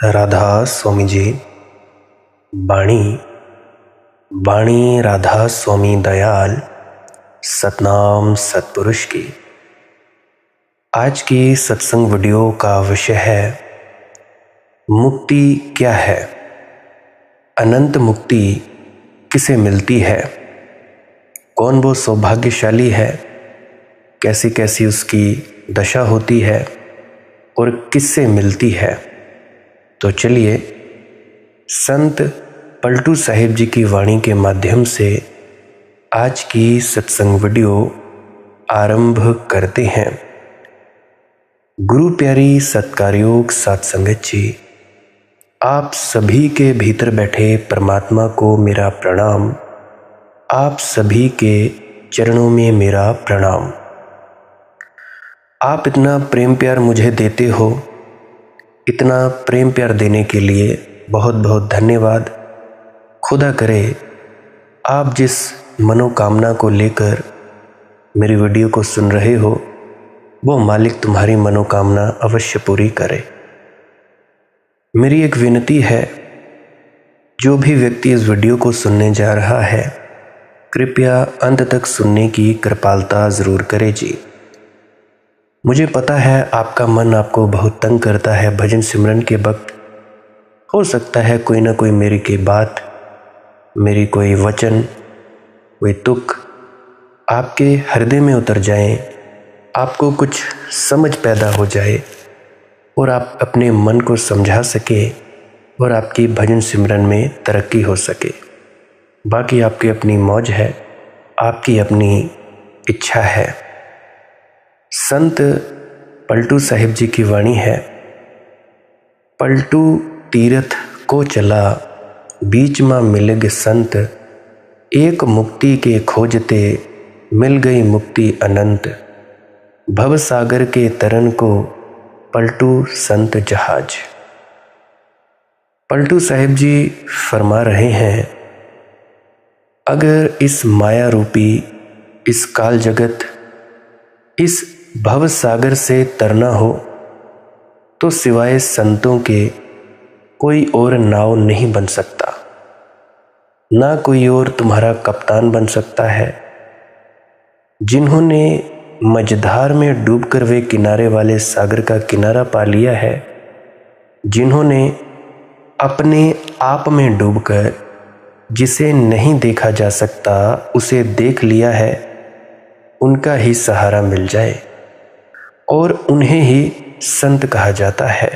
राधा स्वामी जी। बाणी बाणी राधा स्वामी दयाल सतनाम सतपुरुष की। आज की सत्संग वीडियो का विषय है मुक्ति क्या है, अनंत मुक्ति किसे मिलती है, कौन वो सौभाग्यशाली है, कैसी कैसी उसकी दशा होती है और किससे मिलती है। तो चलिए संत पलटू साहिब जी की वाणी के माध्यम से आज की सत्संग वीडियो आरंभ करते हैं। गुरु प्यारी सत्कारयोग सत्संगत जी, आप सभी के भीतर बैठे परमात्मा को मेरा प्रणाम, आप सभी के चरणों में मेरा प्रणाम। आप इतना प्रेम प्यार मुझे देते हो, इतना प्रेम प्यार देने के लिए बहुत बहुत धन्यवाद। खुदा करे आप जिस मनोकामना को लेकर मेरी वीडियो को सुन रहे हो वो मालिक तुम्हारी मनोकामना अवश्य पूरी करे। मेरी एक विनती है, जो भी व्यक्ति इस वीडियो को सुनने जा रहा है कृपया अंत तक सुनने की कृपालता ज़रूर करे जी। मुझे पता है आपका मन आपको बहुत तंग करता है भजन सिमरन के वक्त। हो सकता है कोई ना कोई मेरी की बात, मेरी कोई वचन, कोई तुक आपके हृदय में उतर जाए, आपको कुछ समझ पैदा हो जाए और आप अपने मन को समझा सके और आपकी भजन सिमरन में तरक्की हो सके। बाकी आपकी अपनी मौज है, आपकी अपनी इच्छा है। संत पलटू साहिब जी की वाणी है, पलटू तीरथ को चला बीच में मिलग संत, एक मुक्ति के खोजते मिल गई मुक्ति अनंत, भव सागर के तरन को पलटू संत जहाज। पलटू साहिब जी फरमा रहे हैं, अगर इस माया रूपी इस काल जगत इस भव सागर से तरना हो तो सिवाय संतों के कोई और नाव नहीं बन सकता, ना कोई और तुम्हारा कप्तान बन सकता है। जिन्होंने मझधार में डूबकर वे किनारे वाले सागर का किनारा पा लिया है, जिन्होंने अपने आप में डूबकर जिसे नहीं देखा जा सकता उसे देख लिया है, उनका ही सहारा मिल जाए और उन्हें ही संत कहा जाता है।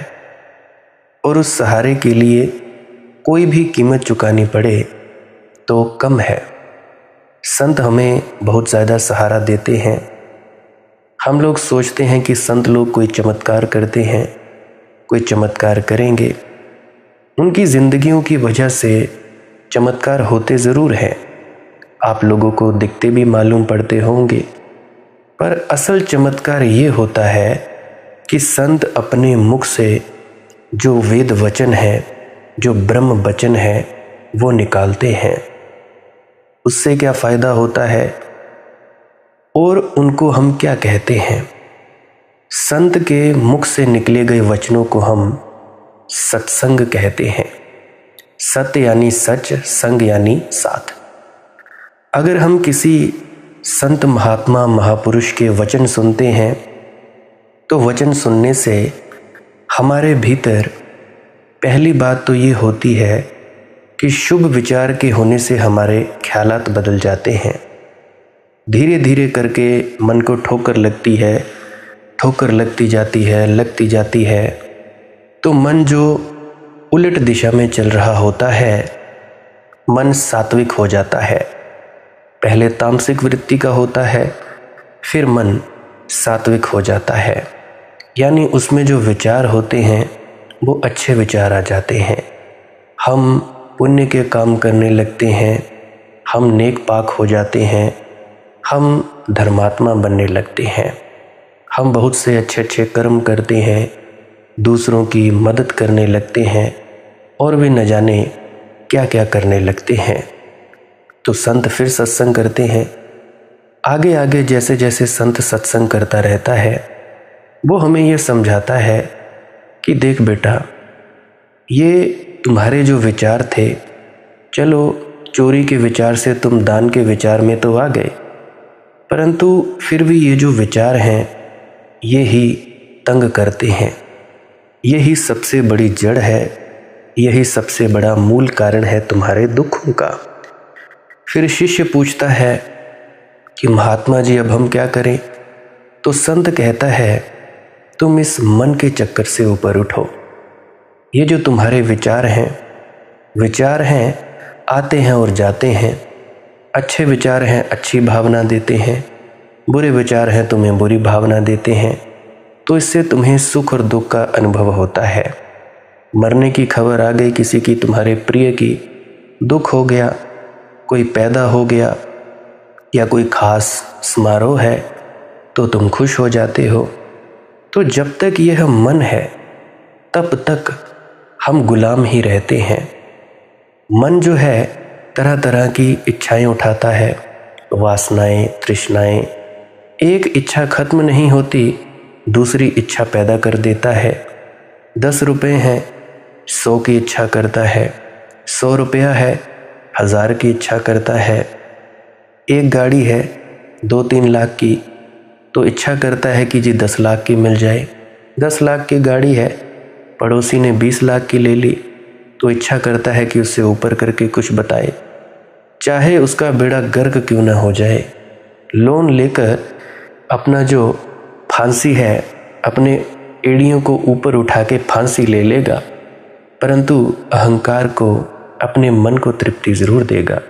और उस सहारे के लिए कोई भी कीमत चुकानी पड़े तो कम है। संत हमें बहुत ज़्यादा सहारा देते हैं। हम लोग सोचते हैं कि संत लोग कोई चमत्कार करते हैं, कोई चमत्कार करेंगे। उनकी ज़िंदगियों की वजह से चमत्कार होते ज़रूर हैं, आप लोगों को दिखते भी मालूम पड़ते होंगे, पर असल चमत्कार ये होता है कि संत अपने मुख से जो वेद वचन है, जो ब्रह्म वचन है, वो निकालते हैं। उससे क्या फ़ायदा होता है और उनको हम क्या कहते हैं? संत के मुख से निकले गए वचनों को हम सत्संग कहते हैं। सत्य यानी सच, संग यानी साथ। अगर हम किसी संत महात्मा महापुरुष के वचन सुनते हैं तो वचन सुनने से हमारे भीतर पहली बात तो ये होती है कि शुभ विचार के होने से हमारे ख्यालात बदल जाते हैं। धीरे धीरे करके मन को ठोकर लगती है, ठोकर लगती जाती है, तो मन जो उलट दिशा में चल रहा होता है, मन सात्विक हो जाता है। पहले तामसिक वृत्ति का होता है, फिर मन सात्विक हो जाता है, यानी उसमें जो विचार होते हैं वो अच्छे विचार आ जाते हैं। हम पुण्य के काम करने लगते हैं, हम नेक पाक हो जाते हैं, हम धर्मात्मा बनने लगते हैं, हम बहुत से अच्छे अच्छे कर्म करते हैं, दूसरों की मदद करने लगते हैं और वे न जाने क्या क्या करने लगते हैं। तो संत फिर सत्संग करते हैं। आगे आगे जैसे जैसे संत सत्संग करता रहता है वो हमें यह समझाता है कि देख बेटा, ये तुम्हारे जो विचार थे, चलो चोरी के विचार से तुम दान के विचार में तो आ गए, परंतु फिर भी ये जो विचार हैं ये ही तंग करते हैं। यही सबसे बड़ी जड़ है, यही सबसे बड़ा मूल कारण है तुम्हारे दुखों का। फिर शिष्य पूछता है कि महात्मा जी अब हम क्या करें? तो संत कहता है तुम इस मन के चक्कर से ऊपर उठो। ये जो तुम्हारे विचार हैं आते हैं और जाते हैं। अच्छे विचार हैं अच्छी भावना देते हैं, बुरे विचार हैं तुम्हें बुरी भावना देते हैं। तो इससे तुम्हें सुख और दुख का अनुभव होता है। मरने की खबर आ गई किसी की, तुम्हारे प्रिय की, दुख हो गया, कोई पैदा हो गया या कोई खास समारोह है तो तुम खुश हो जाते हो। तो जब तक यह मन है तब तक हम गुलाम ही रहते हैं। मन जो है तरह तरह की इच्छाएं उठाता है, वासनाएं, तृष्णाएं। एक इच्छा खत्म नहीं होती, दूसरी इच्छा पैदा कर देता है। 10 रुपये हैं, 100 की इच्छा करता है। 100 रुपया है, 1000 की इच्छा करता है। एक गाड़ी है 2-3 लाख की, तो इच्छा करता है कि जी 10 लाख की मिल जाए। 10 लाख की गाड़ी है, पड़ोसी ने 20 लाख की ले ली, तो इच्छा करता है कि उससे ऊपर करके कुछ बताए, चाहे उसका बेड़ा गर्क क्यों ना हो जाए। लोन लेकर अपना जो फांसी है, अपने एड़ियों को ऊपर उठा के फांसी ले लेगा, परंतु अहंकार को, अपने मन को तृप्ति जरूर देगा।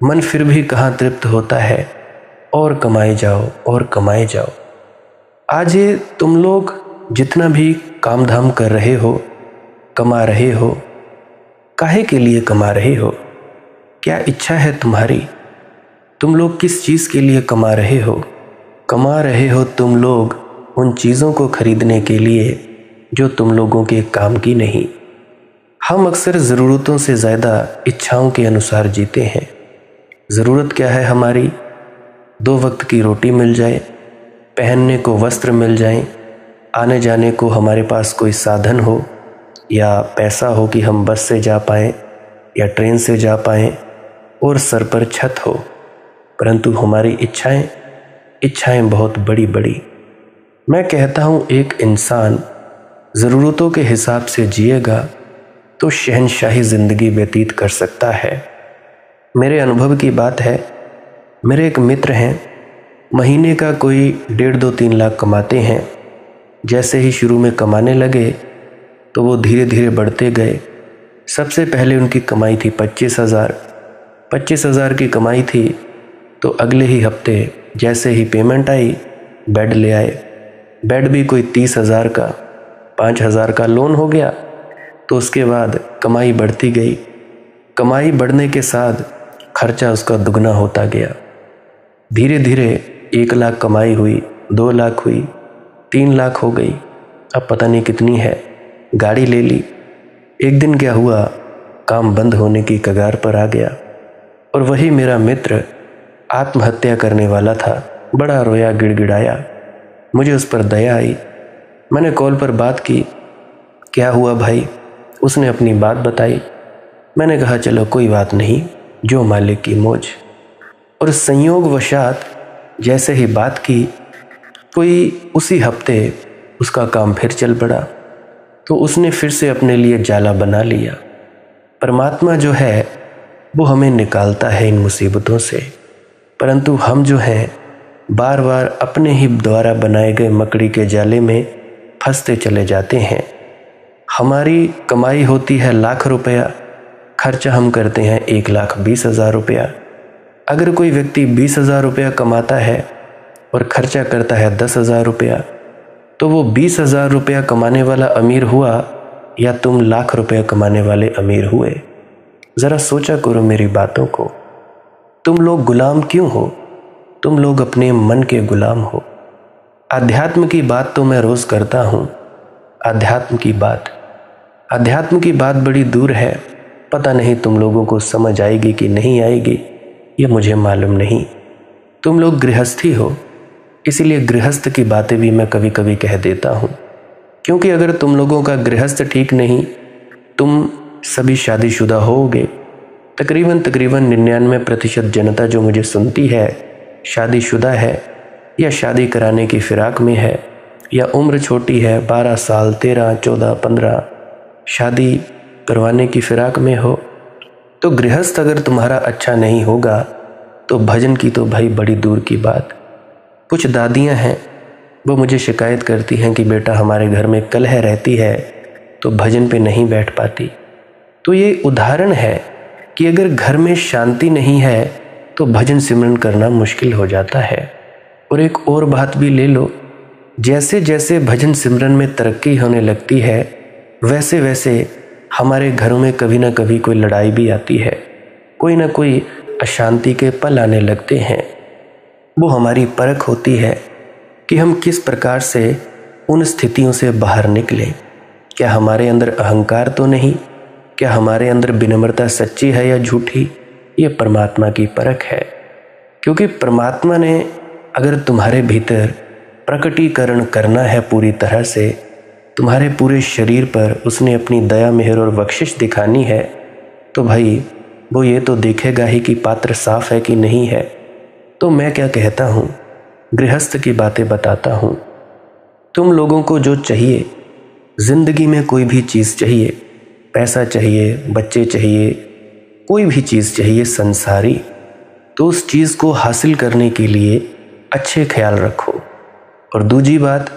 मन फिर भी कहाँ तृप्त होता है, और कमाए जाओ और कमाए जाओ। आज ये तुम लोग जितना भी काम धाम कर रहे हो, कमा रहे हो, काहे के लिए कमा रहे हो? क्या इच्छा है तुम्हारी? तुम लोग किस चीज़ के लिए कमा रहे हो? कमा रहे हो तुम लोग उन चीज़ों को खरीदने के लिए जो तुम लोगों के काम की नहीं। हम अक्सर ज़रूरतों से ज़्यादा इच्छाओं के अनुसार जीते हैं। ज़रूरत क्या है हमारी? 2 वक्त की रोटी मिल जाए, पहनने को वस्त्र मिल जाए, आने जाने को हमारे पास कोई साधन हो या पैसा हो कि हम बस से जा पाएँ या ट्रेन से जा पाएँ, और सर पर छत हो। परंतु हमारी इच्छाएं बहुत बड़ी बड़ी। मैं कहता हूँ एक इंसान ज़रूरतों के हिसाब से जिएगा तो शहंशाही ज़िंदगी व्यतीत कर सकता है। मेरे अनुभव की बात है, मेरे एक मित्र हैं, महीने का कोई 1.5-2-3 लाख कमाते हैं। जैसे ही शुरू में कमाने लगे तो वो धीरे धीरे बढ़ते गए। सबसे पहले उनकी कमाई थी 25,000 की कमाई थी, तो अगले ही हफ्ते जैसे ही पेमेंट आई, बेड ले आए। बेड भी कोई 30,000 का, 5,000 का लोन हो गया। तो उसके बाद कमाई बढ़ती गई। कमाई बढ़ने के साथ खर्चा उसका दुगना होता गया। धीरे धीरे 1 लाख कमाई हुई, 2 लाख हुई, 3 लाख हो गई, अब पता नहीं कितनी है। गाड़ी ले ली। एक दिन क्या हुआ, काम बंद होने की कगार पर आ गया, और वही मेरा मित्र आत्महत्या करने वाला था। बड़ा रोया, गिड़गिड़ाया। मुझे उस पर दया आई। मैंने कॉल पर बात की, क्या हुआ भाई? उसने अपनी बात बताई। मैंने कहा चलो कोई बात नहीं, जो मालिक की मौज। और संयोगवशात जैसे ही बात की, कोई उसी हफ्ते उसका काम फिर चल पड़ा, तो उसने फिर से अपने लिए जाला बना लिया। परमात्मा जो है वो हमें निकालता है इन मुसीबतों से, परंतु हम जो हैं बार बार अपने ही द्वारा बनाए गए मकड़ी के जाले में फंसते चले जाते हैं। हमारी कमाई होती है लाख रुपया, खर्चा हम करते हैं 1,20,000 रुपया। अगर कोई व्यक्ति 20,000 रुपया कमाता है और खर्चा करता है 10,000 रुपया, तो वो 20,000 रुपया कमाने वाला अमीर हुआ या तुम लाख रुपया कमाने वाले अमीर हुए? ज़रा सोचा करो मेरी बातों को। तुम लोग गुलाम क्यों हो? तुम लोग अपने मन के गुलाम हो। अध्यात्म की बात तो मैं रोज़ करता हूँ। अध्यात्म की बात बड़ी दूर है। पता नहीं तुम लोगों को समझ आएगी कि नहीं आएगी, ये मुझे मालूम नहीं। तुम लोग गृहस्थी हो, इसीलिए गृहस्थ की बातें भी मैं कभी कभी कह देता हूँ, क्योंकि अगर तुम लोगों का गृहस्थ ठीक नहीं तुम सभी शादीशुदा होगे। तकरीबन 99% जनता जो मुझे सुनती है शादीशुदा है या शादी कराने की फिराक में है, या उम्र छोटी है 12 साल 13 14 15 शादी करवाने की फिराक में हो। तो गृहस्थ अगर तुम्हारा अच्छा नहीं होगा तो भजन की तो भाई बड़ी दूर की बात। कुछ दादियां हैं वो मुझे शिकायत करती हैं कि बेटा हमारे घर में कलह रहती है तो भजन पे नहीं बैठ पाती। तो ये उदाहरण है कि अगर घर में शांति नहीं है तो भजन सिमरन करना मुश्किल हो जाता है। और एक और बात भी ले लो, जैसे जैसे भजन सिमरन में तरक्की होने लगती है वैसे वैसे हमारे घरों में कभी ना कभी कोई लड़ाई भी आती है, कोई ना कोई अशांति के पल आने लगते हैं। वो हमारी परख होती है कि हम किस प्रकार से उन स्थितियों से बाहर निकलें। क्या हमारे अंदर अहंकार तो नहीं, क्या हमारे अंदर विनम्रता सच्ची है या झूठी, ये परमात्मा की परख है। क्योंकि परमात्मा ने अगर तुम्हारे भीतर प्रकटीकरण करना है पूरी तरह से, तुम्हारे पूरे शरीर पर उसने अपनी दया मेहर और बख्शिश दिखानी है, तो भाई वो ये तो देखेगा ही कि पात्र साफ है कि नहीं है। तो मैं क्या कहता हूँ, गृहस्थ की बातें बताता हूँ। तुम लोगों को जो चाहिए जिंदगी में, कोई भी चीज़ चाहिए, पैसा चाहिए, बच्चे चाहिए, कोई भी चीज़ चाहिए संसारी, तो उस चीज़ को हासिल करने के लिए अच्छे ख्याल रखो। और दूसरी बात,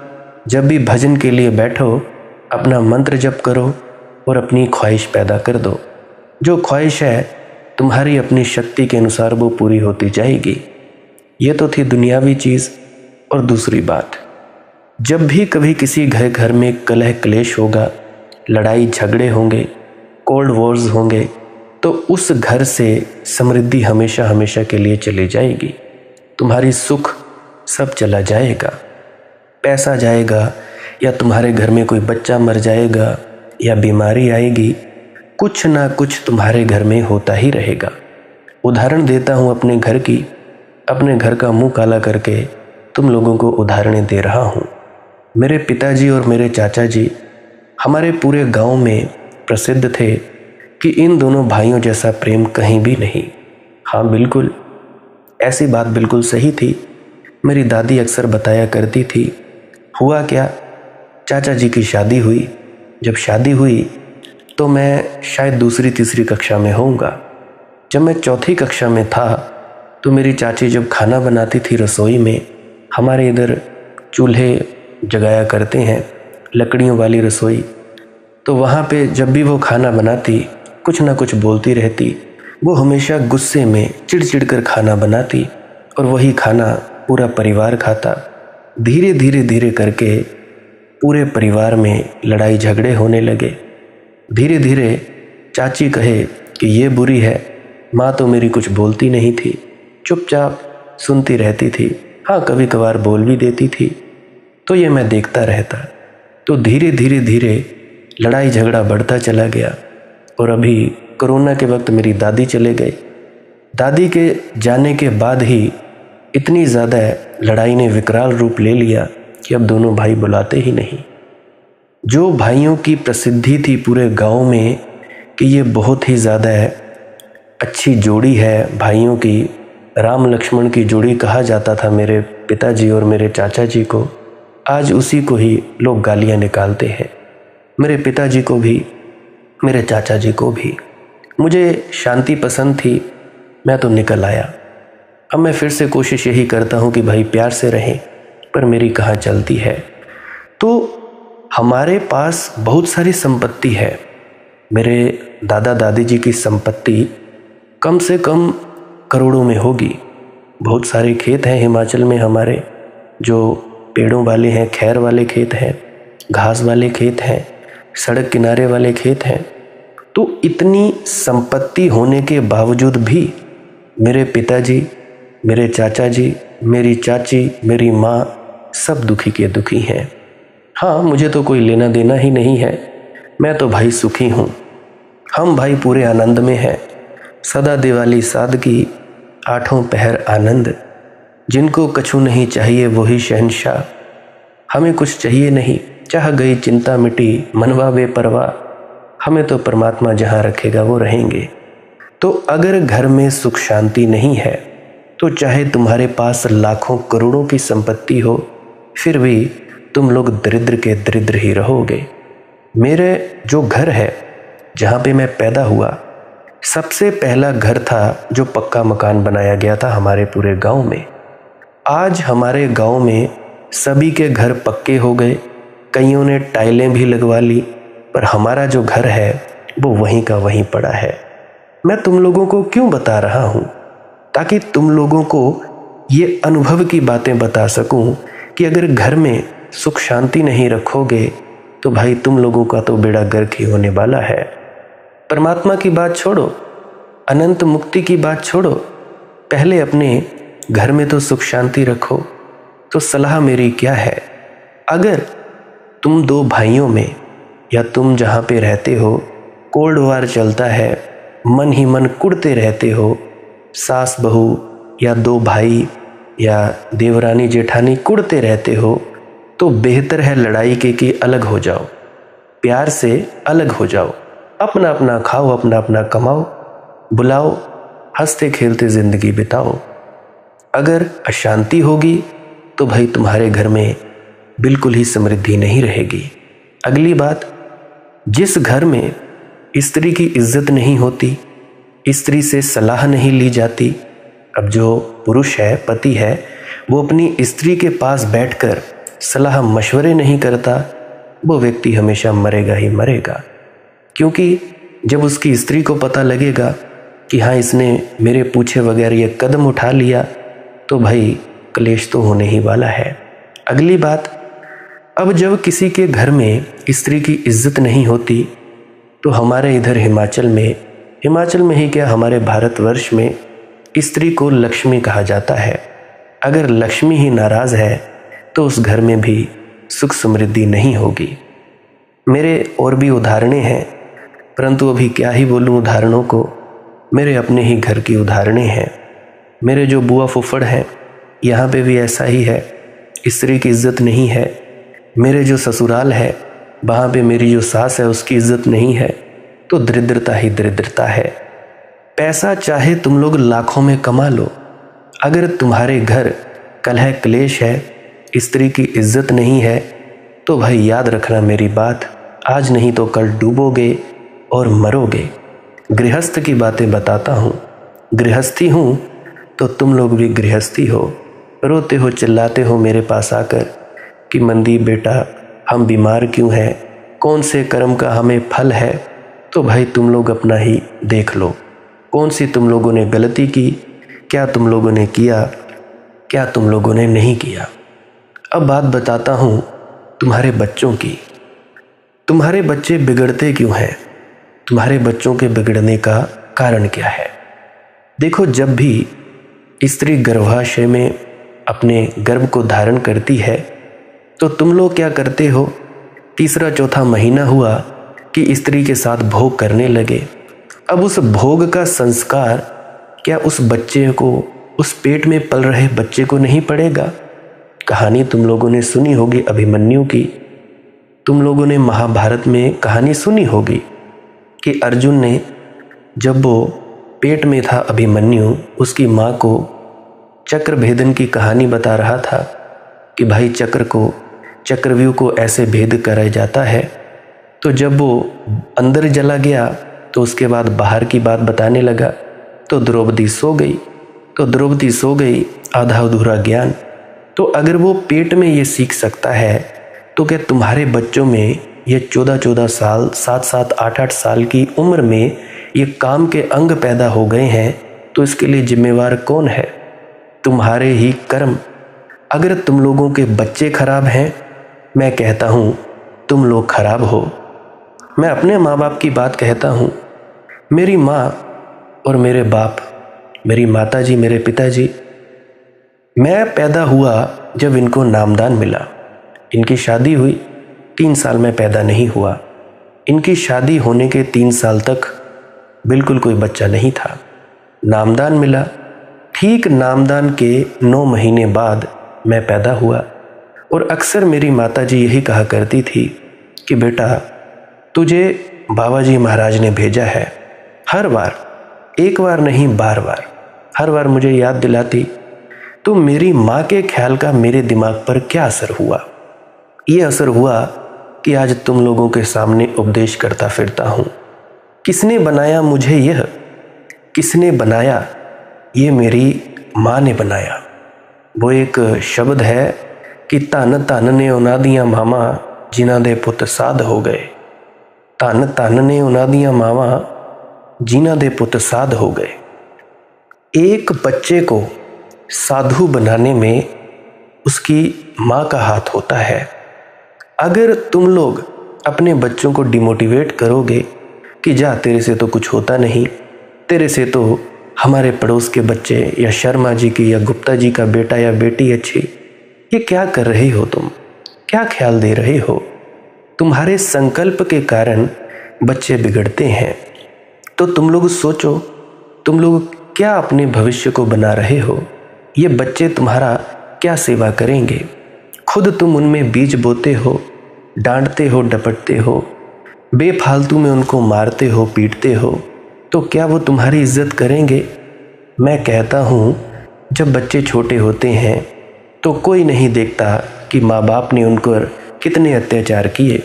जब भी भजन के लिए बैठो अपना मंत्र जप करो और अपनी ख्वाहिश पैदा कर दो। जो ख्वाहिश है तुम्हारी अपनी शक्ति के अनुसार वो पूरी होती जाएगी। ये तो थी दुनियावी चीज़। और दूसरी बात, जब भी कभी किसी घर में कलह क्लेश होगा, लड़ाई झगड़े होंगे, कोल्ड वॉर्स होंगे, तो उस घर से समृद्धि हमेशा हमेशा के लिए चली जाएगी। तुम्हारी सुख सब चला जाएगा, पैसा जाएगा, या तुम्हारे घर में कोई बच्चा मर जाएगा या बीमारी आएगी, कुछ ना कुछ तुम्हारे घर में होता ही रहेगा। उदाहरण देता हूँ अपने घर की, अपने घर का मुंह काला करके तुम लोगों को उदाहरणें दे रहा हूँ। मेरे पिताजी और मेरे चाचा जी हमारे पूरे गांव में प्रसिद्ध थे कि इन दोनों भाइयों जैसा प्रेम कहीं भी नहीं। हाँ बिल्कुल, ऐसी बात बिल्कुल सही थी। मेरी दादी अक्सर बताया करती थी। हुआ क्या, चाचा जी की शादी हुई। जब शादी हुई तो मैं शायद दूसरी तीसरी कक्षा में होऊंगा। जब मैं चौथी कक्षा में था तो मेरी चाची जब खाना बनाती थी रसोई में, हमारे इधर चूल्हे जगाया करते हैं, लकड़ियों वाली रसोई, तो वहाँ पे जब भी वो खाना बनाती कुछ ना कुछ बोलती रहती। वो हमेशा गुस्से में चिढ़ कर खाना बनाती और वही खाना पूरा परिवार खाता। धीरे धीरे करके पूरे परिवार में लड़ाई झगड़े होने लगे। धीरे धीरे चाची कहे कि ये बुरी है, माँ तो मेरी कुछ बोलती नहीं थी, चुपचाप सुनती रहती थी, हाँ कभी कभार बोल भी देती थी। तो ये मैं देखता रहता। तो धीरे धीरे लड़ाई झगड़ा बढ़ता चला गया। और अभी कोरोना के वक्त मेरी दादी चले गए। दादी के जाने के बाद ही इतनी ज़्यादा लड़ाई ने विकराल रूप ले लिया कि अब दोनों भाई बुलाते ही नहीं। जो भाइयों की प्रसिद्धि थी पूरे गांव में कि ये बहुत ही ज़्यादा अच्छी जोड़ी है भाइयों की, राम लक्ष्मण की जोड़ी कहा जाता था मेरे पिताजी और मेरे चाचा जी को, आज उसी को ही लोग गालियां निकालते हैं। मेरे पिताजी को भी, मेरे चाचा जी को भी। मुझे शांति पसंद थी, मैं तो निकल आया। अब मैं फिर से कोशिश यही करता हूँ कि भाई प्यार से रहें, पर मेरी कहाँ चलती है। तो हमारे पास बहुत सारी संपत्ति है। मेरे दादा दादी जी की संपत्ति कम से कम करोड़ों में होगी। बहुत सारे खेत हैं हिमाचल में हमारे, जो पेड़ों वाले हैं, खैर वाले खेत हैं, घास वाले खेत हैं, सड़क किनारे वाले खेत हैं। तो इतनी संपत्ति होने के बावजूद भी मेरे पिताजी, मेरे चाचा जी, मेरी चाची, मेरी माँ सब दुखी के दुखी हैं। हाँ, मुझे तो कोई लेना देना ही नहीं है, मैं तो भाई सुखी हूँ। हम भाई पूरे आनंद में हैं। सदा दिवाली सादगी, आठों पहर आनंद, जिनको कछु नहीं चाहिए वही शहंशाह। हमें कुछ चाहिए नहीं, चाह गई चिंता मिटी, मनवा बेपरवाह। हमें तो परमात्मा जहाँ रखेगा वो रहेंगे। तो अगर घर में सुख शांति नहीं है तो चाहे तुम्हारे पास लाखों करोड़ों की संपत्ति हो, फिर भी तुम लोग दरिद्र के दरिद्र ही रहोगे। मेरे जो घर है जहाँ पे मैं पैदा हुआ, सबसे पहला घर था जो पक्का मकान बनाया गया था हमारे पूरे गांव में। आज हमारे गांव में सभी के घर पक्के हो गए, कईयों ने टाइलें भी लगवा ली, पर हमारा जो घर है वो वहीं का वहीं पड़ा है। मैं तुम लोगों को क्यों बता रहा हूँ? ताकि तुम लोगों को ये अनुभव की बातें बता सकूं कि अगर घर में सुख शांति नहीं रखोगे तो भाई तुम लोगों का तो बेड़ा गर्क ही होने वाला है। परमात्मा की बात छोड़ो, अनंत मुक्ति की बात छोड़ो, पहले अपने घर में तो सुख शांति रखो। तो सलाह मेरी क्या है, अगर तुम दो भाइयों में या तुम जहाँ पे रहते हो कोल्ड वार चलता है, मन ही मन कुड़ते रहते हो, सास बहू या दो भाई या देवरानी जेठानी कुड़ते रहते हो, तो बेहतर है लड़ाई के कि अलग हो जाओ, प्यार से अलग हो जाओ, अपना अपना खाओ, अपना अपना कमाओ, बुलाओ, हंसते खेलते जिंदगी बिताओ। अगर अशांति होगी तो भाई तुम्हारे घर में बिल्कुल ही समृद्धि नहीं रहेगी। अगली बात, जिस घर में स्त्री की इज्जत नहीं होती, स्त्री से सलाह नहीं ली जाती, अब जो पुरुष है, पति है, वो अपनी स्त्री के पास बैठकर सलाह मशवरे नहीं करता, वो व्यक्ति हमेशा मरेगा ही मरेगा। क्योंकि जब उसकी स्त्री को पता लगेगा कि हाँ इसने मेरे पूछे बगैर ये कदम उठा लिया, तो भाई क्लेश तो होने ही वाला है। अगली बात, अब जब किसी के घर में स्त्री की इज्जत नहीं होती तो हमारे इधर हिमाचल में ही क्या, हमारे भारतवर्ष में स्त्री को लक्ष्मी कहा जाता है। अगर लक्ष्मी ही नाराज़ है तो उस घर में भी सुख समृद्धि नहीं होगी। मेरे और भी उदाहरणें हैं, परंतु अभी क्या ही बोलूं उदाहरणों को, मेरे अपने ही घर की उदाहरणें हैं। मेरे जो बुआ फुफड़ हैं, यहाँ पे भी ऐसा ही है, स्त्री की इज्जत नहीं है। मेरे जो ससुराल है, वहाँ पे मेरी जो सास है उसकी इज्जत नहीं है, तो दरिद्रता ही दरिद्रता है। पैसा चाहे तुम लोग लाखों में कमा लो, अगर तुम्हारे घर कलह क्लेश है, स्त्री की इज्जत नहीं है, तो भाई याद रखना मेरी बात, आज नहीं तो कल डूबोगे और मरोगे। गृहस्थ की बातें बताता हूँ, गृहस्थी हूँ तो तुम लोग भी गृहस्थी हो। रोते हो चिल्लाते हो मेरे पास आकर कि मंदी बेटा हम बीमार क्यों हैं, कौन से कर्म का हमें फल है, तो भाई तुम लोग अपना ही देख लो, कौन सी तुम लोगों ने गलती की, क्या तुम लोगों ने किया, क्या तुम लोगों ने नहीं किया। अब बात बताता हूँ तुम्हारे बच्चों की। तुम्हारे बच्चे बिगड़ते क्यों हैं, तुम्हारे बच्चों के बिगड़ने का कारण क्या है। देखो, जब भी स्त्री गर्भाशय में अपने गर्भ को धारण करती है तो तुम लोग क्या करते हो, तीसरा चौथा महीना हुआ कि स्त्री के साथ भोग करने लगे। अब उस भोग का संस्कार क्या उस बच्चे को, उस पेट में पल रहे बच्चे को नहीं पड़ेगा। कहानी तुम लोगों ने सुनी होगी अभिमन्यु की, तुम लोगों ने महाभारत में कहानी सुनी होगी कि अर्जुन ने जब वो पेट में था अभिमन्यु, उसकी माँ को चक्र भेदन की कहानी बता रहा था कि भाई चक्रव्यूह को ऐसे भेद कराया जाता है। तो जब वो अंदर चला गया तो उसके बाद बाहर की बात बताने लगा, तो द्रौपदी सो गई, आधा अधूरा ज्ञान। तो अगर वो पेट में ये सीख सकता है तो क्या तुम्हारे बच्चों में ये 14-14 साल, 7-7, 8-8 साल की उम्र में ये काम के अंग पैदा हो गए हैं, तो इसके लिए जिम्मेवार कौन है? तुम्हारे ही कर्म। अगर तुम लोगों के बच्चे खराब हैं, मैं कहता हूँ तुम लोग खराब हो। मैं अपने माँ बाप की बात कहता हूँ। मेरी माँ और मेरे बाप, मेरी माताजी, मेरे पिताजी, मैं पैदा हुआ जब इनको नामदान मिला। इनकी शादी हुई, 3 साल में पैदा नहीं हुआ। इनकी शादी होने के 3 साल तक बिल्कुल कोई बच्चा नहीं था। नामदान मिला, ठीक नामदान के 9 महीने बाद मैं पैदा हुआ। और अक्सर मेरी माताजी यही कहा करती थी कि बेटा तुझे बाबा जी महाराज ने भेजा है, हर बार, एक बार नहीं बार बार, हर बार मुझे याद दिलाती तो मेरी माँ के ख्याल का मेरे दिमाग पर क्या असर हुआ। ये असर हुआ कि आज तुम लोगों के सामने उपदेश करता फिरता हूँ। किसने बनाया मुझे, यह किसने बनाया, ये मेरी माँ ने बनाया। वो एक शब्द है कि धन धन ने उन्हां दियां मावां जिन्हां दे पुੱਤ साध हो गए। धन धन ने उन्हां दियां मावां जिन्हां दे पुੱਤ साध हो गए। एक बच्चे को साधु बनाने में उसकी माँ का हाथ होता है। अगर तुम लोग अपने बच्चों को डिमोटिवेट करोगे कि जा तेरे से तो कुछ होता नहीं, तेरे से तो हमारे पड़ोस के बच्चे या शर्मा जी की या गुप्ता जी का बेटा या बेटी अच्छी, ये क्या कर रही हो तुम, क्या ख्याल दे रहे हो। तुम्हारे संकल्प के कारण बच्चे बिगड़ते हैं। तो तुम लोग सोचो, तुम लोग क्या अपने भविष्य को बना रहे हो। ये बच्चे तुम्हारा क्या सेवा करेंगे। खुद तुम उनमें बीज बोते हो, डांटते हो, डपटते हो, बेफालतू में उनको मारते हो, पीटते हो, तो क्या वो तुम्हारी इज्जत करेंगे। मैं कहता हूँ जब बच्चे छोटे होते हैं तो कोई नहीं देखता कि माँ बाप ने उन पर कितने अत्याचार किए।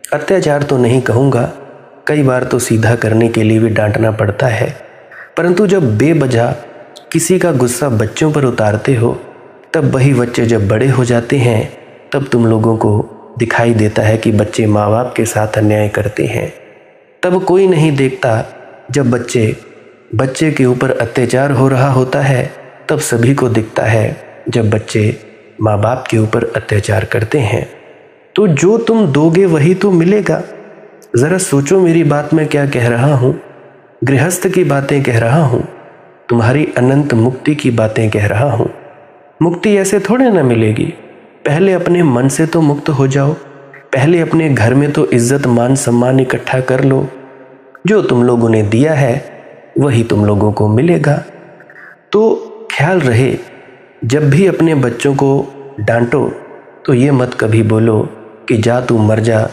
अत्याचार तो नहीं कहूँगा, कई बार तो सीधा करने के लिए भी डांटना पड़ता है, परंतु जब बेवजह किसी का गुस्सा बच्चों पर उतारते हो तब वही बच्चे जब बड़े हो जाते हैं तब तुम लोगों को दिखाई देता है कि बच्चे माँ बाप के साथ अन्याय करते हैं। तब कोई नहीं देखता जब बच्चे के ऊपर अत्याचार हो रहा होता है, तब सभी को दिखता है जब बच्चे माँ बाप के ऊपर अत्याचार करते हैं। तो जो तुम दोगे वही तो मिलेगा। ज़रा सोचो मेरी बात मैं क्या कह रहा हूँ। गृहस्थ की बातें कह रहा हूँ, तुम्हारी अनंत मुक्ति की बातें कह रहा हूँ। मुक्ति ऐसे थोड़े ना मिलेगी। पहले अपने मन से तो मुक्त हो जाओ, पहले अपने घर में तो इज्जत मान सम्मान इकट्ठा कर लो। जो तुम लोगों ने दिया है वही तुम लोगों को मिलेगा। तो ख्याल रहे, जब भी अपने बच्चों को डांटो तो ये मत कभी बोलो कि जा तू मर जा,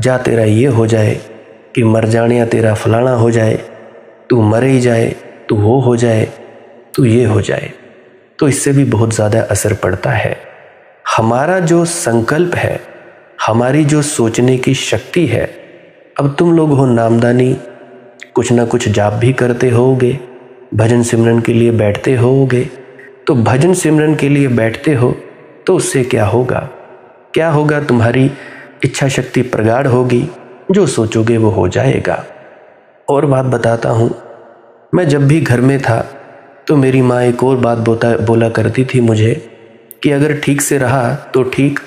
जा तेरा ये हो जाए, कि मर जाने या तेरा फलाना हो जाए, तू मर ही जाए, तू वो हो जाए, तू ये हो जाए। तो इससे भी बहुत ज़्यादा असर पड़ता है। हमारा जो संकल्प है, हमारी जो सोचने की शक्ति है, अब तुम लोग हो नामदानी, कुछ ना कुछ जाप भी करते होगे, भजन सिमरन के लिए बैठते होगे, तो भजन सिमरन के लिए बैठते हो तो उससे क्या होगा, क्या होगा, तुम्हारी इच्छा शक्ति प्रगाढ़ होगी, जो सोचोगे वो हो जाएगा। और बात बताता हूँ, मैं जब भी घर में था तो मेरी माँ एक और बात बोला करती थी मुझे कि अगर ठीक से रहा तो ठीक,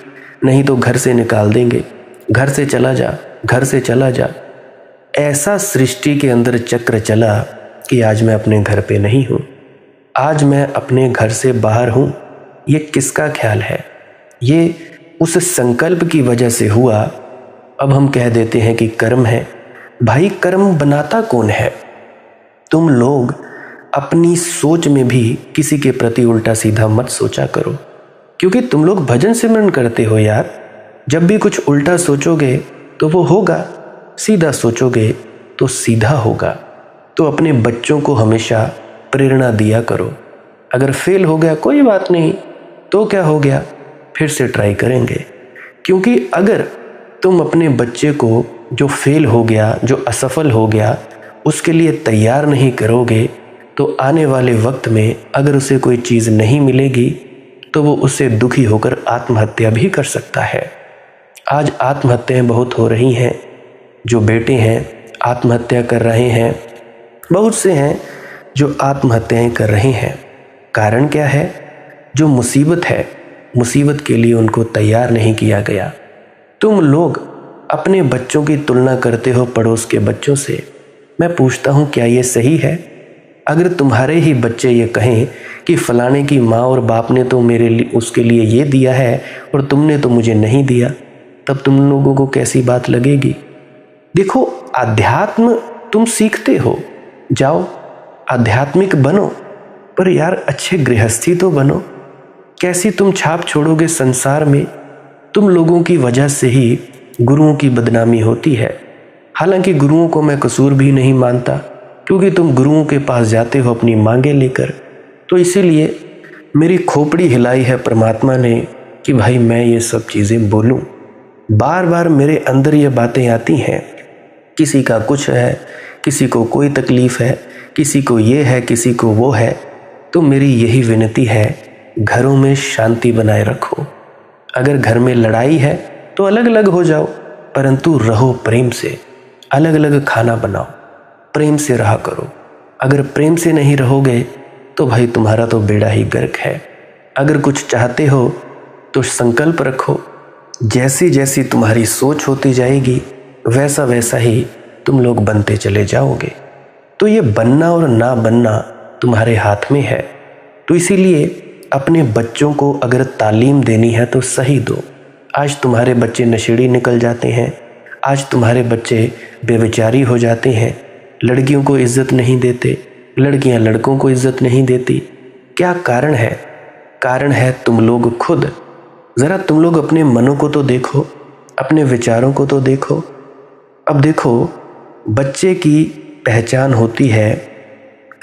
नहीं तो घर से निकाल देंगे, घर से चला जा, घर से चला जा। ऐसा सृष्टि के अंदर चक्र चला कि आज मैं अपने घर पे नहीं हूँ, आज मैं अपने घर से बाहर हूँ। ये किसका ख्याल है, ये उस संकल्प की वजह से हुआ। अब हम कह देते हैं कि कर्म है। भाई कर्म बनाता कौन है। तुम लोग अपनी सोच में भी किसी के प्रति उल्टा सीधा मत सोचा करो, क्योंकि तुम लोग भजन सिमरन करते हो यार। जब भी कुछ उल्टा सोचोगे तो वो होगा, सीधा सोचोगे तो सीधा होगा। तो अपने बच्चों को हमेशा प्रेरणा दिया करो। अगर फेल हो गया कोई बात नहीं, तो क्या हो गया, फिर से ट्राई करेंगे। क्योंकि अगर तुम अपने बच्चे को जो फेल हो गया, जो असफल हो गया, उसके लिए तैयार नहीं करोगे तो आने वाले वक्त में अगर उसे कोई चीज़ नहीं मिलेगी तो वो उससे दुखी होकर आत्महत्या भी कर सकता है। आज आत्महत्याएं बहुत हो रही हैं, जो बेटे हैं आत्महत्या कर रहे हैं, बहुत से हैं जो आत्महत्याएं कर रहे हैं। कारण क्या है, जो मुसीबत है, मुसीबत के लिए उनको तैयार नहीं किया गया। तुम लोग अपने बच्चों की तुलना करते हो पड़ोस के बच्चों से। मैं पूछता हूँ क्या ये सही है। अगर तुम्हारे ही बच्चे ये कहें कि फलाने की माँ और बाप ने तो मेरे लिए उसके लिए ये दिया है और तुमने तो मुझे नहीं दिया, तब तुम लोगों को कैसी बात लगेगी। देखो, अध्यात्म तुम सीखते हो, जाओ आध्यात्मिक बनो, पर यार अच्छे गृहस्थी तो बनो। कैसी तुम छाप छोड़ोगे संसार में। तुम लोगों की वजह से ही गुरुओं की बदनामी होती है। हालांकि गुरुओं को मैं कसूर भी नहीं मानता, क्योंकि तुम गुरुओं के पास जाते हो अपनी मांगे लेकर। तो इसीलिए मेरी खोपड़ी हिलाई है परमात्मा ने कि भाई मैं ये सब चीज़ें बोलूं। बार बार मेरे अंदर ये बातें आती हैं, किसी का कुछ है, किसी को कोई तकलीफ़ है, किसी को ये है, किसी को वो है। तो मेरी यही विनती है, घरों में शांति बनाए रखो। अगर घर में लड़ाई है तो अलग अलग हो जाओ, परंतु रहो प्रेम से। अलग अलग खाना बनाओ, प्रेम से रहा करो। अगर प्रेम से नहीं रहोगे तो भाई तुम्हारा तो बेड़ा ही गर्क है। अगर कुछ चाहते हो तो संकल्प रखो, जैसी जैसी तुम्हारी सोच होती जाएगी वैसा वैसा ही तुम लोग बनते चले जाओगे। तो ये बनना और ना बनना तुम्हारे हाथ में है। तो इसीलिए अपने बच्चों को अगर तालीम देनी है तो सही दो। आज तुम्हारे बच्चे नशेड़ी निकल जाते हैं, आज तुम्हारे बच्चे बेविचारी हो जाते हैं, लड़कियों को इज्जत नहीं देते, लड़कियां लड़कों को इज्जत नहीं देती। क्या कारण है? कारण है तुम लोग खुद। ज़रा तुम लोग अपने मनों को तो देखो, अपने विचारों को तो देखो। अब देखो, बच्चे की पहचान होती है,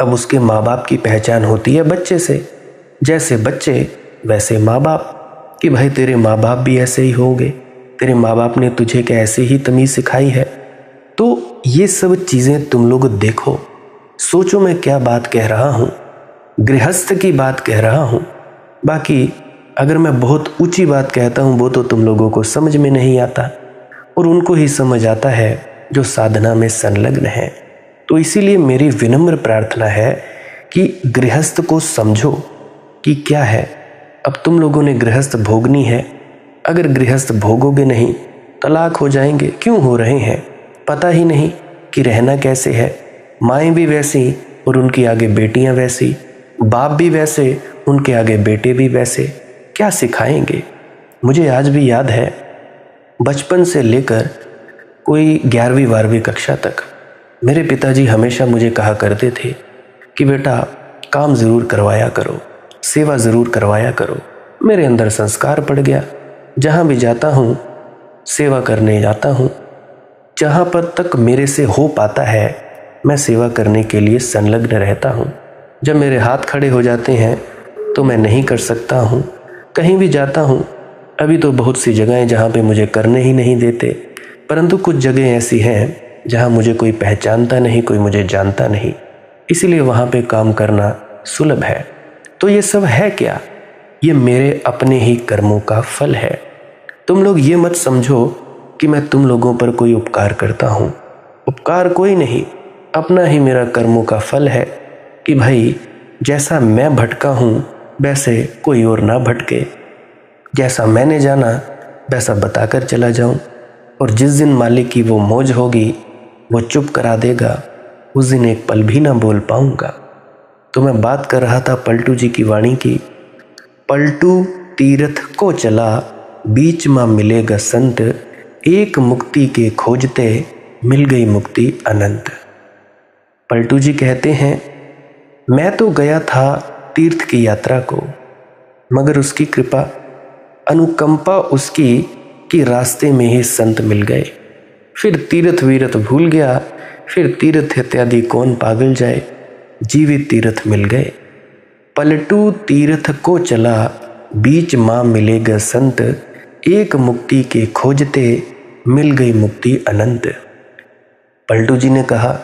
अब उसके माँ बाप की पहचान होती है बच्चे से। जैसे बच्चे वैसे माँ बाप, कि भाई तेरे माँ बाप भी ऐसे ही होंगे, तेरे माँ बाप ने तुझे क्या ऐसे ही तमीज़ सिखाई है। तो ये सब चीज़ें तुम लोग देखो, सोचो मैं क्या बात कह रहा हूँ, गृहस्थ की बात कह रहा हूँ। बाकी अगर मैं बहुत ऊंची बात कहता हूँ वो तो तुम लोगों को समझ में नहीं आता, और उनको ही समझ आता है जो साधना में संलग्न है। तो इसीलिए मेरी विनम्र प्रार्थना है कि गृहस्थ को समझो कि क्या है। अब तुम लोगों ने गृहस्थ भोगनी है, अगर गृहस्थ भोगोगे नहीं तलाक हो जाएंगे। क्यों हो रहे हैं? पता ही नहीं कि रहना कैसे है। माएँ भी वैसी और उनकी आगे बेटियां वैसी, बाप भी वैसे, उनके आगे बेटे भी वैसे। क्या सिखाएंगे? मुझे आज भी याद है, बचपन से लेकर कोई 11वीं 12वीं कक्षा तक मेरे पिताजी हमेशा मुझे कहा करते थे कि बेटा काम ज़रूर करवाया करो, सेवा ज़रूर करवाया करो। मेरे अंदर संस्कार पड़ गया, जहाँ भी जाता हूँ सेवा करने जाता हूँ। जहाँ पर तक मेरे से हो पाता है मैं सेवा करने के लिए संलग्न रहता हूँ। जब मेरे हाथ खड़े हो जाते हैं तो मैं नहीं कर सकता हूँ। कहीं भी जाता हूँ, अभी तो बहुत सी जगहें जहाँ पे मुझे करने ही नहीं देते, परंतु कुछ जगह ऐसी हैं जहाँ मुझे कोई पहचानता नहीं, कोई मुझे जानता नहीं, इसीलिए वहाँ पे काम करना सुलभ है। तो ये सब है क्या? ये मेरे अपने ही कर्मों का फल है। तुम लोग ये मत समझो कि मैं तुम लोगों पर कोई उपकार करता हूँ। उपकार कोई नहीं, अपना ही मेरा कर्मों का फल है कि भाई जैसा मैं भटका हूँ वैसे कोई और ना भटके। जैसा मैंने जाना वैसा बताकर चला जाऊँ, और जिस दिन मालिक की वो मौज होगी, वो चुप करा देगा, उस दिन एक पल भी ना बोल पाऊँगा। तो मैं बात कर रहा था पलटू जी की वाणी की। पलटू तीर्थ को चला, बीच में मिलेगा संत, एक मुक्ति के खोजते मिल गई मुक्ति अनंत। पलटू जी कहते हैं, मैं तो गया था तीर्थ की यात्रा को, मगर उसकी कृपा, अनुकंपा उसकी कि रास्ते में ही संत मिल गए। फिर तीर्थ वीरथ भूल गया, फिर तीर्थ इत्यादि कौन पागल जाए, जीवित तीर्थ मिल गए। पलटू तीर्थ को चला, बीच माँ मिलेगा संत, एक मुक्ति के खोजते मिल गई मुक्ति अनंत। पलटू जी ने कहा,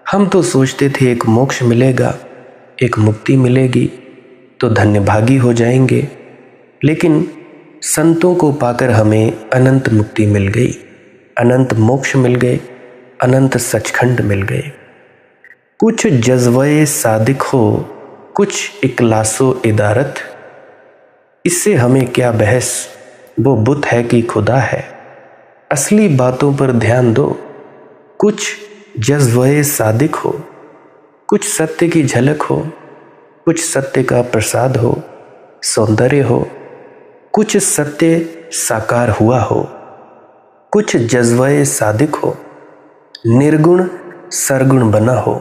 हम तो सोचते थे एक मोक्ष मिलेगा, एक मुक्ति मिलेगी तो धन्यभागी हो जाएंगे, लेकिन संतों को पाकर हमें अनंत मुक्ति मिल गई, अनंत मोक्ष मिल गए, अनंत सचखंड मिल गए। कुछ जज्बे सादिक हो, कुछ इखलासो इदारत, इससे हमें क्या बहस, वो बुत है कि खुदा है, असली बातों पर ध्यान दो। कुछ जज्बे सादिक हो, कुछ सत्य की झलक हो, कुछ सत्य का प्रसाद हो, सौंदर्य हो, कुछ सत्य साकार हुआ हो, कुछ जज्बे सादिक हो, निर्गुण सरगुण बना हो,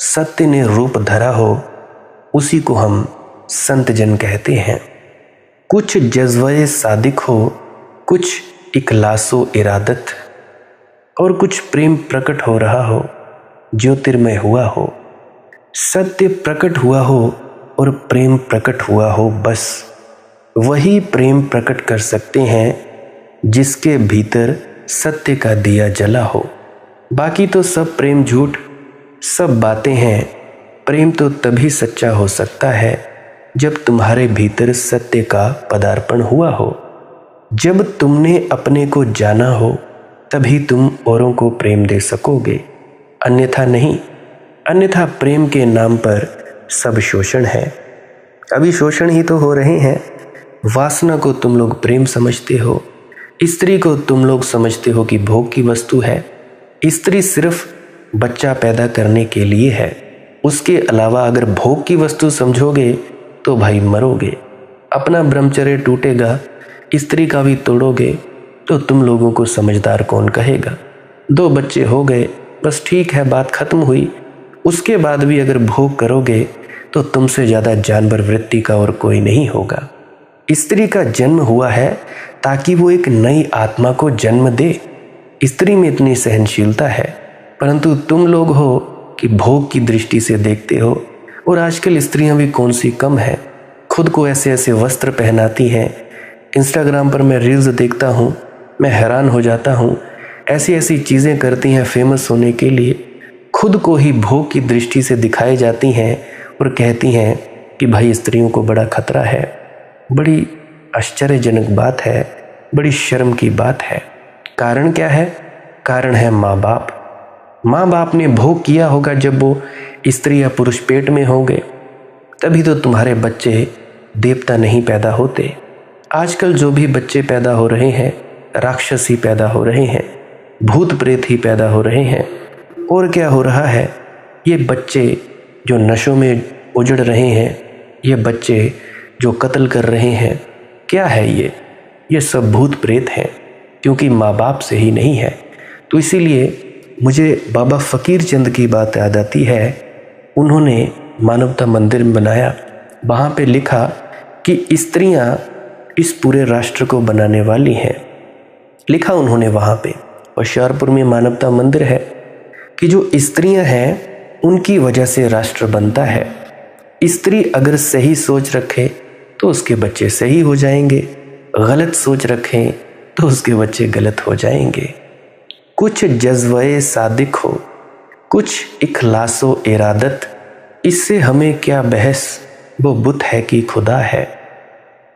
सत्य ने रूप धरा हो, उसी को हम संत जन कहते हैं। कुछ जज्बे सादिक हो, कुछ इखलासो इरादत, और कुछ प्रेम प्रकट हो रहा हो, ज्योतिर्मय हुआ हो, सत्य प्रकट हुआ हो और प्रेम प्रकट हुआ हो, बस वही प्रेम प्रकट कर सकते हैं जिसके भीतर सत्य का दिया जला हो। बाकी तो सब प्रेम झूठ, सब बातें हैं। प्रेम तो तभी सच्चा हो सकता है जब तुम्हारे भीतर सत्य का पदार्पण हुआ हो। जब तुमने अपने को जाना हो तभी तुम औरों को प्रेम दे सकोगे, अन्यथा नहीं। अन्यथा प्रेम के नाम पर सब शोषण है। अभी शोषण ही तो हो रहे हैं। वासना को तुम लोग प्रेम समझते हो, स्त्री को तुम लोग समझते हो कि भोग की वस्तु है। स्त्री सिर्फ बच्चा पैदा करने के लिए है, उसके अलावा अगर भोग की वस्तु समझोगे तो भाई मरोगे। अपना ब्रह्मचर्य टूटेगा, स्त्री का भी तोड़ोगे तो तुम लोगों को समझदार कौन कहेगा। 2 बच्चे हो गए, बस ठीक है, बात खत्म हुई। उसके बाद भी अगर भोग करोगे तो तुमसे ज़्यादा जानवर वृत्ति का और कोई नहीं होगा। स्त्री का जन्म हुआ है ताकि वो एक नई आत्मा को जन्म दे। स्त्री में इतनी सहनशीलता है, परंतु तुम लोग हो कि भोग की दृष्टि से देखते हो। और आजकल स्त्रियां भी कौन सी कम है, खुद को ऐसे ऐसे वस्त्र पहनाती हैं। इंस्टाग्राम पर मैं रील्स देखता हूँ, मैं हैरान हो जाता हूँ। ऐसी ऐसी चीज़ें करती हैं फेमस होने के लिए, खुद को ही भोग की दृष्टि से दिखाई जाती हैं और कहती हैं कि भाई स्त्रियों को बड़ा खतरा है। बड़ी आश्चर्यजनक बात है, बड़ी शर्म की बात है। कारण क्या है? कारण है माँ बाप। माँ बाप ने भोग किया होगा जब वो स्त्री या पुरुष पेट में होंगे, तभी तो तुम्हारे बच्चे देवता नहीं पैदा होते। आजकल जो भी बच्चे पैदा हो रहे हैं, राक्षस ही पैदा हो रहे हैं, भूत प्रेत ही पैदा हो रहे हैं। और क्या हो रहा है? ये बच्चे जो नशों में उजड़ रहे हैं, ये बच्चे जो कत्ल कर रहे हैं, क्या है ये सब भूत प्रेत हैं, क्योंकि माँ बाप से ही नहीं है। तो इसीलिए मुझे बाबा फ़कीर चंद की बात याद आती है। उन्होंने मानवता मंदिर बनाया, वहाँ पे लिखा कि स्त्रियाँ इस पूरे राष्ट्र को बनाने वाली हैं। लिखा उन्होंने वहाँ पे, होशियारपुर में मानवता मंदिर है, कि जो स्त्रियाँ हैं उनकी वजह से राष्ट्र बनता है। स्त्री अगर सही सोच रखे तो उसके बच्चे सही हो जाएंगे, गलत सोच रखें तो उसके बच्चे गलत हो जाएंगे। कुछ जज्बे सादिक हो, कुछ इखलासो इरादत, इससे हमें क्या बहस, वो बुत है कि खुदा है।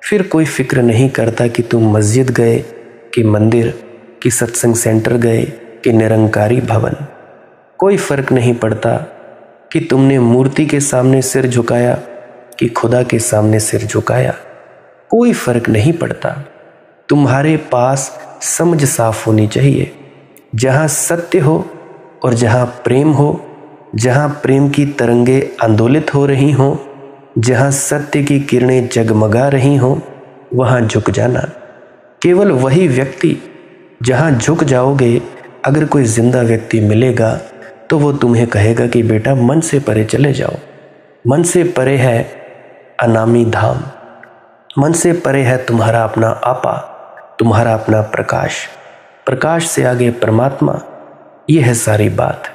फिर कोई फिक्र नहीं करता कि तुम मस्जिद गए कि मंदिर कि सत्संग सेंटर गए कि निरंकारी भवन। कोई फर्क नहीं पड़ता कि तुमने मूर्ति के सामने सिर झुकाया कि खुदा के सामने सिर झुकाया। कोई फर्क नहीं पड़ता। तुम्हारे पास समझ साफ होनी चाहिए। जहाँ सत्य हो और जहाँ प्रेम हो, जहाँ प्रेम की तरंगे आंदोलित हो रही हों, जहाँ सत्य की किरणें जगमगा रही हों, वहाँ झुक जाना। केवल वही व्यक्ति, जहाँ झुक जाओगे, अगर कोई जिंदा व्यक्ति मिलेगा तो वो तुम्हें कहेगा कि बेटा मन से परे चले जाओ। मन से परे है अनामी धाम, मन से परे है तुम्हारा अपना आपा, तुम्हारा अपना प्रकाश। प्रकाश से आगे परमात्मा। ये है सारी बात।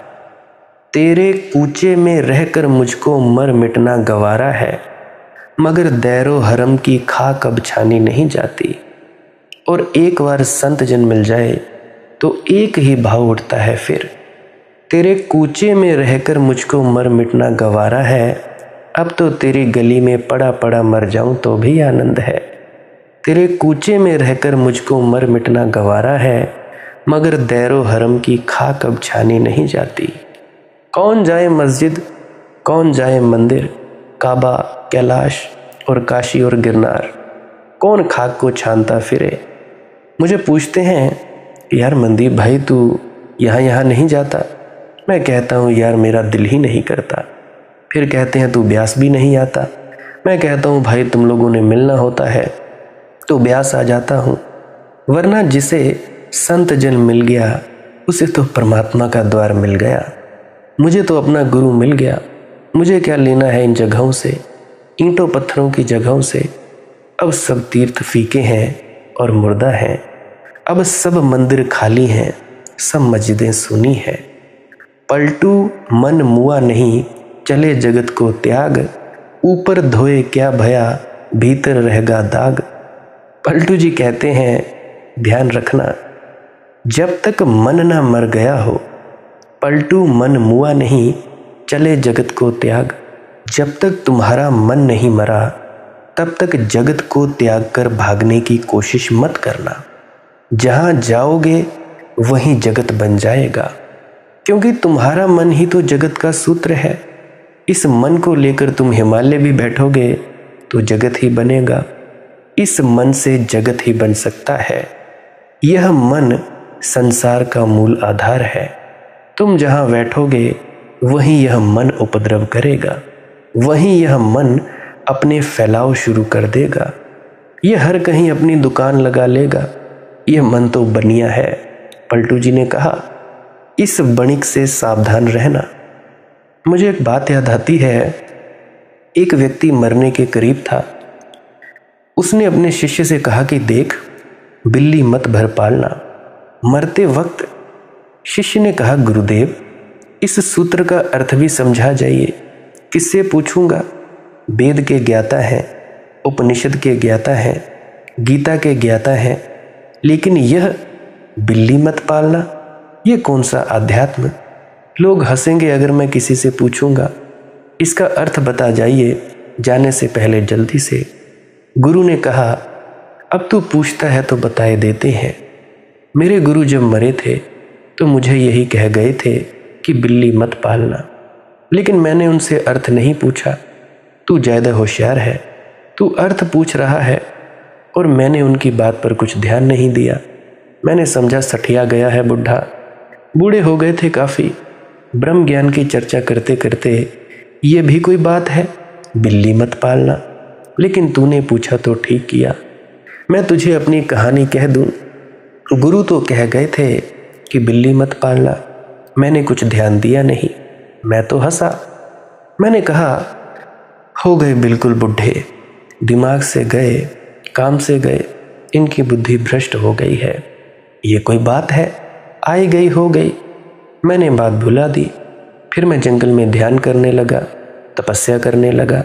तेरे कूचे में रहकर मुझको मर मिटना गवारा है, मगर दैरो हरम की खाक अब छानी नहीं जाती। और एक बार संत जन मिल जाए तो एक ही भाव उठता है फिर। तेरे कूचे में रहकर मुझको मर मिटना गवारा है, अब तो तेरी गली में पड़ा पड़ा मर जाऊं तो भी आनंद है। तेरे कूचे में रहकर मुझको मर मिटना गवारा है, मगर दैरो हरम की खाक अब छानी नहीं जाती। कौन जाए मस्जिद, कौन जाए मंदिर, काबा, कैलाश और काशी और गिरनार, कौन खाक को छानता फिरे। मुझे पूछते हैं, यार मनदीप भाई तू यहाँ नहीं जाता? मैं कहता हूँ यार मेरा दिल ही नहीं करता। फिर कहते हैं तू ब्यास भी नहीं आता? मैं कहता हूँ भाई तुम लोगों ने मिलना होता है तो ब्यास आ जाता हूँ, वरना जिसे संत जन मिल गया उसे तो परमात्मा का द्वार मिल गया। मुझे तो अपना गुरु मिल गया। मुझे क्या लेना है इन जगहों से, ईंटों पत्थरों की जगहों से। अब सब तीर्थ फीके हैं और मुर्दा हैं। अब सब मंदिर खाली हैं, सब मस्जिदें सुनी है। पलटू मन मुआ नहीं, चले जगत को त्याग, ऊपर धोए क्या भया, भीतर रहेगा दाग। पलटू जी कहते हैं ध्यान रखना, जब तक मन ना मर गया हो, पलटू मन मुआ नहीं, चले जगत को त्याग। जब तक तुम्हारा मन नहीं मरा तब तक जगत को त्याग कर भागने की कोशिश मत करना। जहाँ जाओगे वहीं जगत बन जाएगा, क्योंकि तुम्हारा मन ही तो जगत का सूत्र है। इस मन को लेकर तुम हिमालय भी बैठोगे तो जगत ही बनेगा। इस मन से जगत ही बन सकता है। यह मन संसार का मूल आधार है। तुम जहाँ बैठोगे वहीं यह मन उपद्रव करेगा, वहीं यह मन अपने फैलाव शुरू कर देगा। यह हर कहीं अपनी दुकान लगा लेगा। यह मन तो बनिया है। पलटू जी ने कहा, इस बणिक से सावधान रहना। मुझे एक बात याद आती है। एक व्यक्ति मरने के करीब था। उसने अपने शिष्य से कहा कि देख, बिल्ली मत भर पालना। मरते वक्त शिष्य ने कहा, गुरुदेव, इस सूत्र का अर्थ भी समझा जाइए। किससे पूछूंगा? वेद के ज्ञाता हैं, उपनिषद के ज्ञाता हैं, गीता के ज्ञाता हैं, लेकिन यह बिल्ली मत पालना, यह कौन सा अध्यात्म? लोग हंसेंगे अगर मैं किसी से पूछूंगा इसका अर्थ बता जाइए, जाने से पहले जल्दी से। गुरु ने कहा, अब तू पूछता है तो बताए देते हैं। मेरे गुरु जब मरे थे तो मुझे यही कह गए थे कि बिल्ली मत पालना, लेकिन मैंने उनसे अर्थ नहीं पूछा। तू ज़्यादा होशियार है, तू अर्थ पूछ रहा है, और मैंने उनकी बात पर कुछ ध्यान नहीं दिया। मैंने समझा सठिया गया है बुढ़ा। बूढ़े हो गए थे काफ़ी। ब्रह्म ज्ञान की चर्चा करते करते ये भी कोई बात है, बिल्ली मत पालना? लेकिन तूने पूछा तो ठीक किया। मैं तुझे अपनी कहानी कह दूं। गुरु तो कह गए थे कि बिल्ली मत पालना, मैंने कुछ ध्यान दिया नहीं। मैं तो हंसा। मैंने कहा, हो गए बिल्कुल बुढ़े, दिमाग से गए, काम से गए, इनकी बुद्धि भ्रष्ट हो गई है। ये कोई बात है, आई गई हो गई। मैंने बात भुला दी। फिर मैं जंगल में ध्यान करने लगा, तपस्या करने लगा।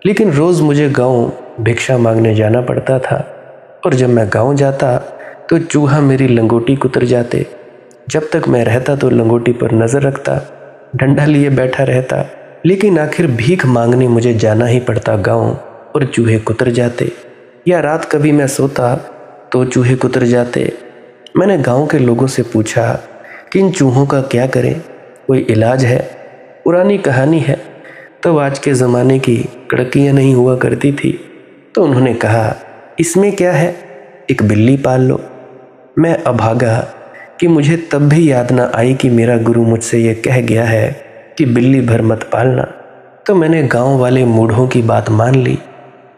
लेकिन रोज़ मुझे गांव भिक्षा मांगने जाना पड़ता था, और जब मैं गांव जाता तो चूहा मेरी लंगोटी कुतर जाते। जब तक मैं रहता तो लंगोटी पर नज़र रखता, डंडा लिए बैठा रहता, लेकिन आखिर भीख मांगने मुझे जाना ही पड़ता गांव, और चूहे कुतर जाते। या रात कभी मैं सोता तो चूहे कुतर जाते। मैंने गांव के लोगों से पूछा कि इन चूहों का क्या करें, कोई इलाज है? पुरानी कहानी है, तब आज के ज़माने की कड़कियाँ नहीं हुआ करती थी। तो उन्होंने कहा, इसमें क्या है, एक बिल्ली पाल लो। मैं अभागा कि मुझे तब भी याद ना आई कि मेरा गुरु मुझसे ये कह गया है कि बिल्ली भर मत पालना। तो मैंने गांव वाले मूढ़ों की बात मान ली।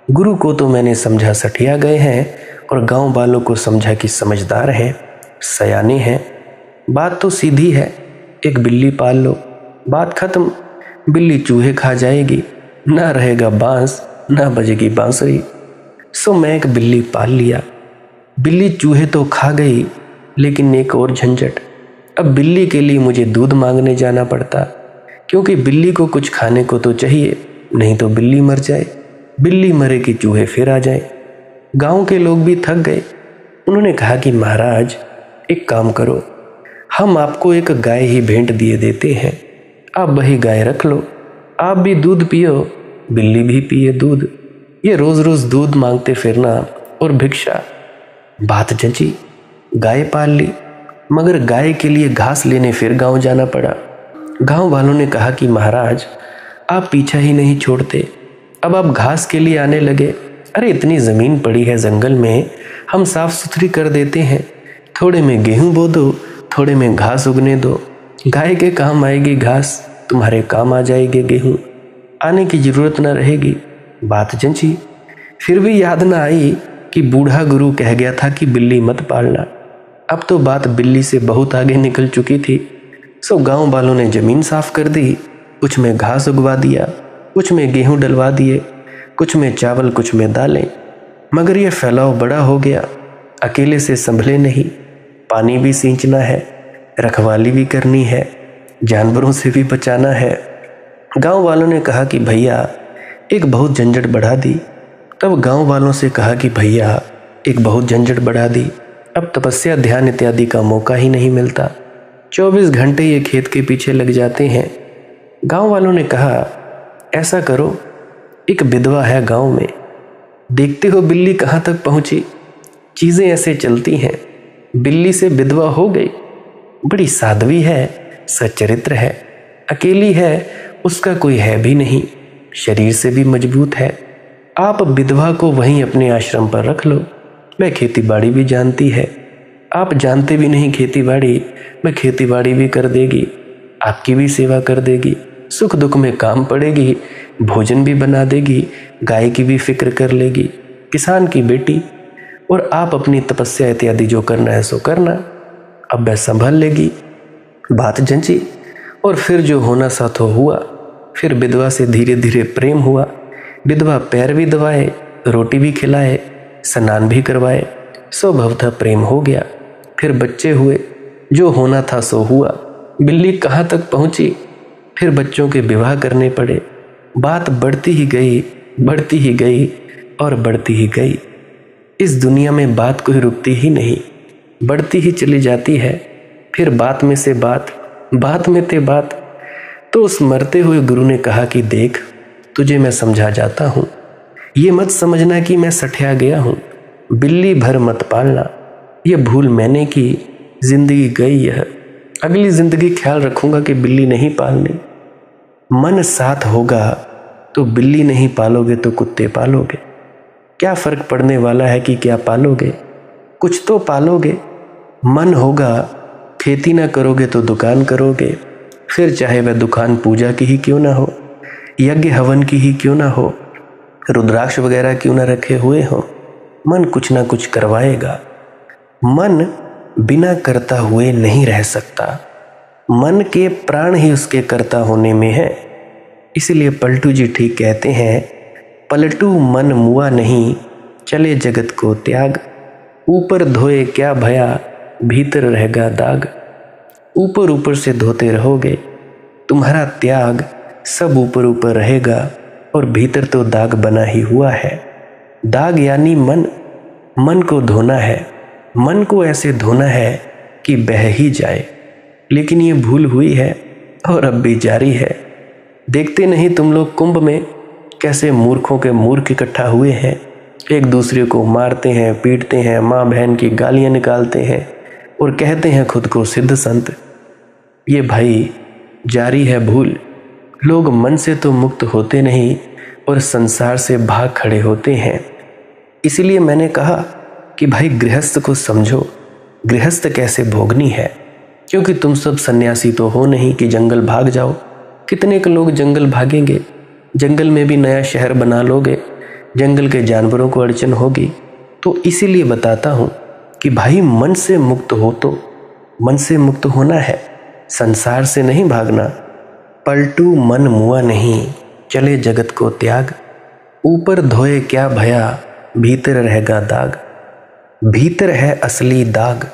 गुरु को तो मैंने समझा सठिया गए हैं, और गांव वालों को समझा कि समझदार हैं, सयाने हैं। बात तो सीधी है, एक बिल्ली पाल लो, बात खत्म। बिल्ली चूहे खा जाएगी, ना रहेगा बांस, ना बजेगी बांसुरी। सो मैं एक बिल्ली पाल लिया। बिल्ली चूहे तो खा गई, लेकिन एक और झंझट। अब बिल्ली के लिए मुझे दूध मांगने जाना पड़ता, क्योंकि बिल्ली को कुछ खाने को तो चाहिए, नहीं तो बिल्ली मर जाए। बिल्ली मरे कि चूहे फिर आ जाए। गांव के लोग भी थक गए। उन्होंने कहा कि महाराज, एक काम करो, हम आपको एक गाय ही भेंट दिए देते हैं, आप वही गाय रख लो, आप भी दूध पियो, बिल्ली भी पिए दूध। ये रोज़ रोज़ दूध मांगते फिरना और भिक्षा। बात जंची, गाय पाल ली, मगर गाय के लिए घास लेने फिर गांव जाना पड़ा। गांव वालों ने कहा कि महाराज, आप पीछा ही नहीं छोड़ते, अब आप घास के लिए आने लगे। अरे इतनी ज़मीन पड़ी है जंगल में, हम साफ सुथरी कर देते हैं, थोड़े में गेहूं बो दो, थोड़े में घास उगने दो। गाय के काम आएगी घास, तुम्हारे काम आ जाएगी गेहूं, आने की ज़रूरत न रहेगी। बात जंची। फिर भी याद न आई कि बूढ़ा गुरु कह गया था कि बिल्ली मत पालना। अब तो बात बिल्ली से बहुत आगे निकल चुकी थी। सो गांव वालों ने ज़मीन साफ कर दी, कुछ में घास उगवा दिया, कुछ में गेहूं डलवा दिए, कुछ में चावल, कुछ में दालें। मगर यह फैलाव बड़ा हो गया, अकेले से संभले नहीं। पानी भी सींचना है, रखवाली भी करनी है, जानवरों से भी बचाना है। गांव वालों ने कहा कि भैया एक बहुत झंझट बढ़ा दी। तब गांव वालों से कहा कि भैया एक बहुत झंझट बढ़ा दी, अब तपस्या ध्यान इत्यादि का मौका ही नहीं मिलता, 24 घंटे ये खेत के पीछे लग जाते हैं। गांव वालों ने कहा ऐसा करो, एक विधवा है गांव में, देखते हो बिल्ली कहाँ तक पहुंची, चीज़ें ऐसे चलती हैं, बिल्ली से विधवा हो गई, बड़ी साध्वी है, सच्चरित्र है, अकेली है, उसका कोई है भी नहीं, शरीर से भी मजबूत है, आप विधवा को वहीं अपने आश्रम पर रख लो, मैं खेती बाड़ी भी जानती है, आप जानते भी नहीं खेती बाड़ी, मैं खेती बाड़ी भी कर देगी, आपकी भी सेवा कर देगी, सुख दुख में काम पड़ेगी, भोजन भी बना देगी, गाय की भी फिक्र कर लेगी, किसान की बेटी, और आप अपनी तपस्या इत्यादि जो करना है सो करना, अब वह संभाल लेगी। बात जंची और फिर जो होना सा तो हुआ। फिर विधवा से धीरे धीरे प्रेम हुआ, विधवा पैर भी दबाए, रोटी भी खिलाए, स्नान भी करवाए, स्वभावतः प्रेम हो गया। फिर बच्चे हुए, जो होना था सो हुआ। बिल्ली कहाँ तक पहुँची, फिर बच्चों के विवाह करने पड़े। बात बढ़ती ही गई, बढ़ती ही गई और बढ़ती ही गई। इस दुनिया में बात कोई रुकती ही नहीं, बढ़ती ही चली जाती है। फिर बात में से बात में ते बात। तो उस मरते हुए गुरु ने कहा कि देख, तुझे मैं समझा जाता हूँ, ये मत समझना कि मैं सठिया गया हूँ, बिल्ली भर मत पालना, ये भूल मैंने की, जिंदगी गई यह, अगली जिंदगी ख्याल रखूंगा कि बिल्ली नहीं पालनी। मन साथ होगा तो बिल्ली नहीं पालोगे तो कुत्ते पालोगे, क्या फर्क पड़ने वाला है कि क्या पालोगे, कुछ तो पालोगे। मन होगा, खेती ना करोगे तो दुकान करोगे, फिर चाहे वह दुकान पूजा की ही क्यों ना हो, यज्ञ हवन की ही क्यों ना हो, रुद्राक्ष वगैरह क्यों ना रखे हुए हो, मन कुछ ना कुछ करवाएगा। मन बिना करता हुए नहीं रह सकता, मन के प्राण ही उसके कर्ता होने में है। इसलिए पलटू जी ठीक कहते हैं, पलटू मन मुआ नहीं, चले जगत को त्याग, ऊपर धोए क्या भया, भीतर रहेगा दाग। ऊपर ऊपर से धोते रहोगे, तुम्हारा त्याग सब ऊपर ऊपर रहेगा और भीतर तो दाग बना ही हुआ है। दाग यानी मन को धोना है, मन को ऐसे धोना है कि बह ही जाए। लेकिन ये भूल हुई है और अब भी जारी है। देखते नहीं तुम लोग कुंभ में कैसे मूर्खों के मूर्ख इकट्ठा हुए हैं, एक दूसरे को मारते हैं, पीटते हैं, माँ बहन की गालियाँ निकालते हैं और कहते हैं खुद को सिद्ध संत। ये भाई जारी है भूल। लोग मन से तो मुक्त होते नहीं और संसार से भाग खड़े होते हैं। इसीलिए मैंने कहा कि भाई गृहस्थ को समझो, गृहस्थ कैसे भोगनी है, क्योंकि तुम सब सन्यासी तो हो नहीं कि जंगल भाग जाओ। कितने के लोग जंगल भागेंगे, जंगल में भी नया शहर बना लोगे, जंगल के जानवरों को अड़चन होगी। तो इसीलिए बताता हूँ कि भाई मन से मुक्त हो तो मन से मुक्त होना है, संसार से नहीं भागना। पलटू मन मुआ नहीं, चले जगत को त्याग, ऊपर धोए क्या भया, भीतर रहेगा दाग। भीतर है असली दाग।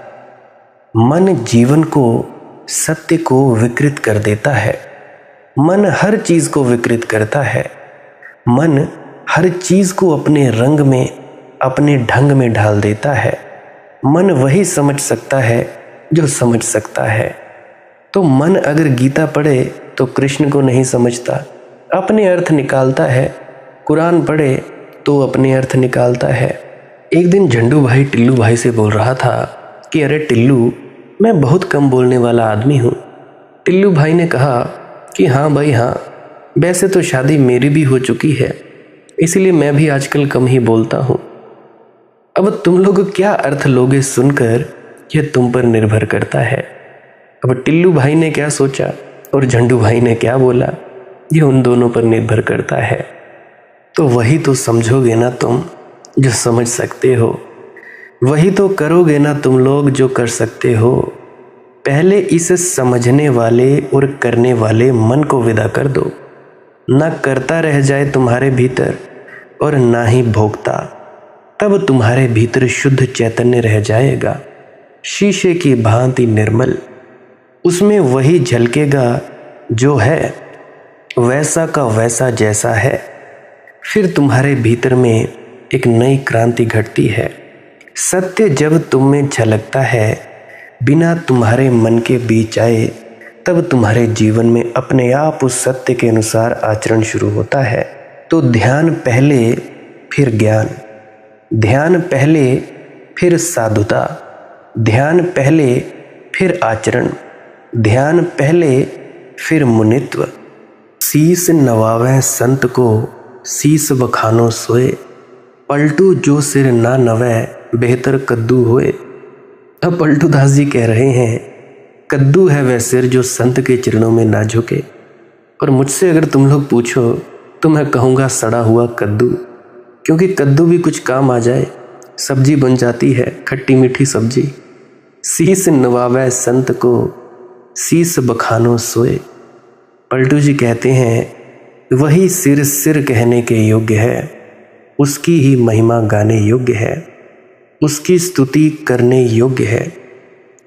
मन जीवन को, सत्य को विकृत कर देता है। मन हर चीज को विकृत करता है। मन हर चीज को अपने रंग में, अपने ढंग में ढाल देता है। मन वही समझ सकता है जो समझ सकता है। तो मन अगर गीता पढ़े तो कृष्ण को नहीं समझता, अपने अर्थ निकालता है। कुरान पढ़े तो अपने अर्थ निकालता है। एक दिन झंडू भाई टिल्लू भाई से बोल रहा था कि अरे टिल्लू, मैं बहुत कम बोलने वाला आदमी हूँ। टिल्लू भाई ने कहा कि हाँ भाई हाँ, वैसे तो शादी मेरी भी हो चुकी है, इसलिए मैं भी आजकल कम ही बोलता हूँ। अब तुम लोग क्या अर्थ लोगे सुनकर, यह तुम पर निर्भर करता है। अब टिल्लू भाई ने क्या सोचा और झंडू भाई ने क्या बोला, ये उन दोनों पर निर्भर करता है। तो वही तो समझोगे ना तुम जो समझ सकते हो, वही तो करोगे ना तुम लोग जो कर सकते हो। पहले इस समझने वाले और करने वाले मन को विदा कर दो, ना करता रह जाए तुम्हारे भीतर और ना ही भोगता। तब तुम्हारे भीतर शुद्ध चैतन्य रह जाएगा, शीशे की भांति निर्मल। उसमें वही झलकेगा जो है, वैसा का वैसा जैसा है। फिर तुम्हारे भीतर में एक नई क्रांति घटती है। सत्य जब तुम में झलकता है, बिना तुम्हारे मन के बीच आए, तब तुम्हारे जीवन में अपने आप उस सत्य के अनुसार आचरण शुरू होता है। तो ध्यान पहले, फिर ज्ञान, ध्यान पहले, फिर साधुता, ध्यान पहले, फिर आचरण, ध्यान पहले, फिर मुनित्व। शीस नवावे संत को, शीस बखानो सोए, पलटू जो सिर ना नवै, बेहतर कद्दू होए। अब पलटू दास जी कह रहे हैं, कद्दू है वह सिर जो संत के चरणों में ना झुके। और मुझसे अगर तुम लोग पूछो तो मैं कहूँगा सड़ा हुआ कद्दू, क्योंकि कद्दू भी कुछ काम आ जाए, सब्जी बन जाती है, खट्टी मीठी सब्जी। शीस नवावे संत को, शीस बखानो सोए। पलटू जी कहते हैं वही सिर सिर कहने के योग्य है, उसकी ही महिमा गाने योग्य है, उसकी स्तुति करने योग्य है।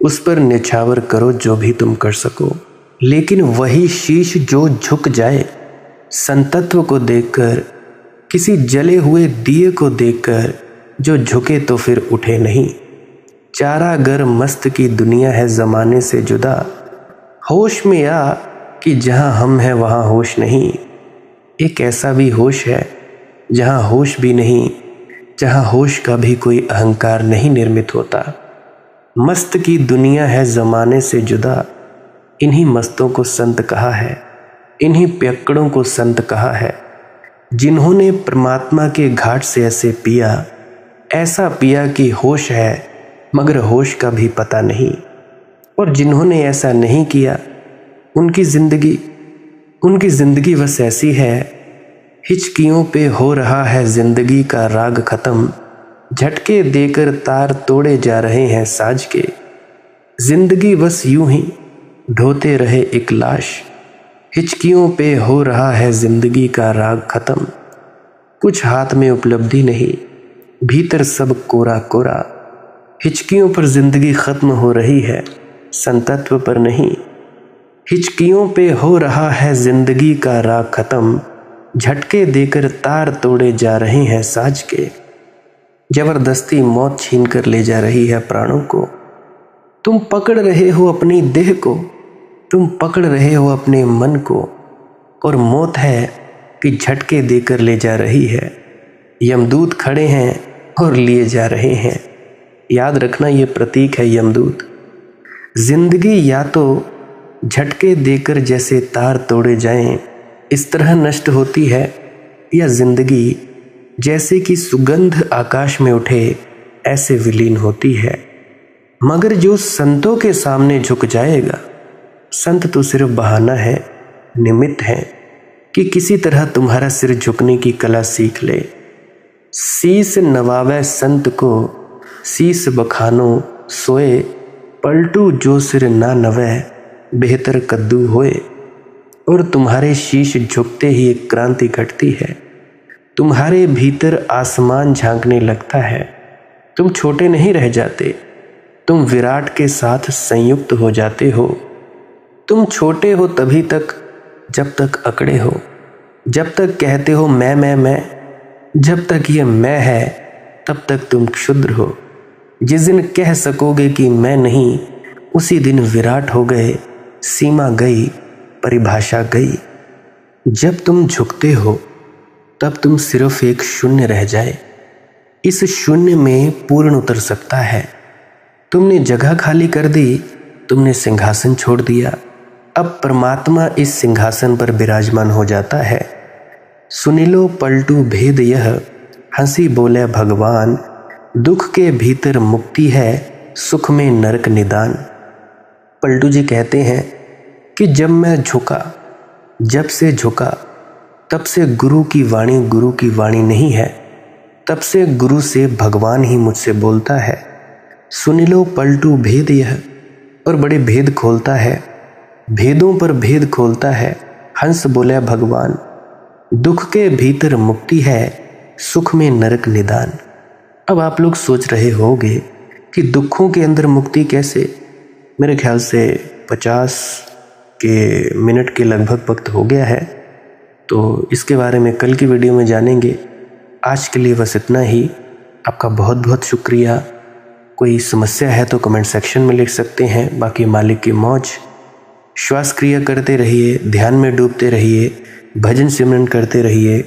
उस पर न्यौछावर करो जो भी तुम कर सको, लेकिन वही शीश जो झुक जाए, संतत्व को देखकर, किसी जले हुए दिए को देखकर, जो झुके तो फिर उठे नहीं। चारागर मस्त की दुनिया है ज़माने से जुदा, होश में आ कि जहाँ हम हैं वहाँ होश नहीं। एक ऐसा भी होश है जहाँ होश भी नहीं, जहाँ होश का भी कोई अहंकार नहीं निर्मित होता। मस्त की दुनिया है ज़माने से जुदा, इन्हीं मस्तों को संत कहा है, इन्हीं पियक्कड़ों को संत कहा है, जिन्होंने परमात्मा के घाट से ऐसे पिया, ऐसा पिया कि होश है मगर होश का भी पता नहीं। और जिन्होंने ऐसा नहीं किया, उनकी जिंदगी बस ऐसी है, हिचकियों पे हो रहा है जिंदगी का राग खत्म, झटके देकर तार तोड़े जा रहे हैं साज के। जिंदगी बस यूं ही ढोते रहे एक लाश, हिचकियों पे हो रहा है जिंदगी का राग खत्म। कुछ हाथ में उपलब्धि नहीं, भीतर सब कोरा कोरा, हिचकियों पर जिंदगी खत्म हो रही है, संतत्व पर नहीं। हिचकियों पे हो रहा है जिंदगी का राग खत्म, झटके देकर तार तोड़े जा रहे हैं साज के। जबरदस्ती मौत छीन कर ले जा रही है प्राणों को। तुम पकड़ रहे हो अपनी देह को, तुम पकड़ रहे हो अपने मन को, और मौत है कि झटके देकर ले जा रही है। यमदूत खड़े हैं और लिए जा रहे हैं। याद रखना, ये प्रतीक है यमदूत। जिंदगी या तो झटके देकर जैसे तार तोड़े जाएं, इस तरह नष्ट होती है, या जिंदगी जैसे कि सुगंध आकाश में उठे ऐसे विलीन होती है। मगर जो संतों के सामने झुक जाएगा, संत तो सिर्फ बहाना है, निमित्त है कि किसी तरह तुम्हारा सिर झुकने की कला सीख ले। शीस नवावे संत को, शीस बखानो सोए, पलटू जो सिर ना नवै, बेहतर कद्दू होए। और तुम्हारे शीश झुकते ही एक क्रांति घटती है, तुम्हारे भीतर आसमान झांकने लगता है। तुम छोटे नहीं रह जाते, तुम विराट के साथ संयुक्त हो जाते हो। तुम छोटे हो तभी तक जब तक अकड़े हो, जब तक कहते हो मैं, जब तक ये मैं है तब तक तुम क्षुद्र हो। जिस दिन कह सकोगे कि मैं नहीं, उसी दिन विराट हो गए, सीमा गई, परिभाषा गई। जब तुम झुकते हो तब तुम सिर्फ एक शून्य रह जाए, इस शून्य में पूर्ण उतर सकता है। तुमने जगह खाली कर दी, तुमने सिंहासन छोड़ दिया, अब परमात्मा इस सिंहासन पर विराजमान हो जाता है। सुनि लो पलटू भेद यह, हंसी बोले भगवान, दुख के भीतर मुक्ति है, सुख में नरक निदान। पलटू जी कहते हैं कि जब मैं झुका, जब से झुका, तब से गुरु की वाणी नहीं है, तब से गुरु से भगवान ही मुझसे बोलता है। सुनि लो पलटू भेद यह, और बड़े भेद खोलता है, भेदों पर भेद खोलता है। हंस बोले भगवान, दुख के भीतर मुक्ति है, सुख में नरक निदान। अब आप लोग सोच रहे होंगे कि दुखों के अंदर मुक्ति कैसे? मेरे ख्याल से 50 के मिनट के लगभग वक्त हो गया है, तो इसके बारे में कल की वीडियो में जानेंगे। आज के लिए बस इतना ही। आपका बहुत बहुत शुक्रिया। कोई समस्या है तो कमेंट सेक्शन में लिख सकते हैं। बाकी मालिक की मौज। श्वास क्रिया करते रहिए, ध्यान में डूबते रहिए, भजन सिमरन करते रहिए,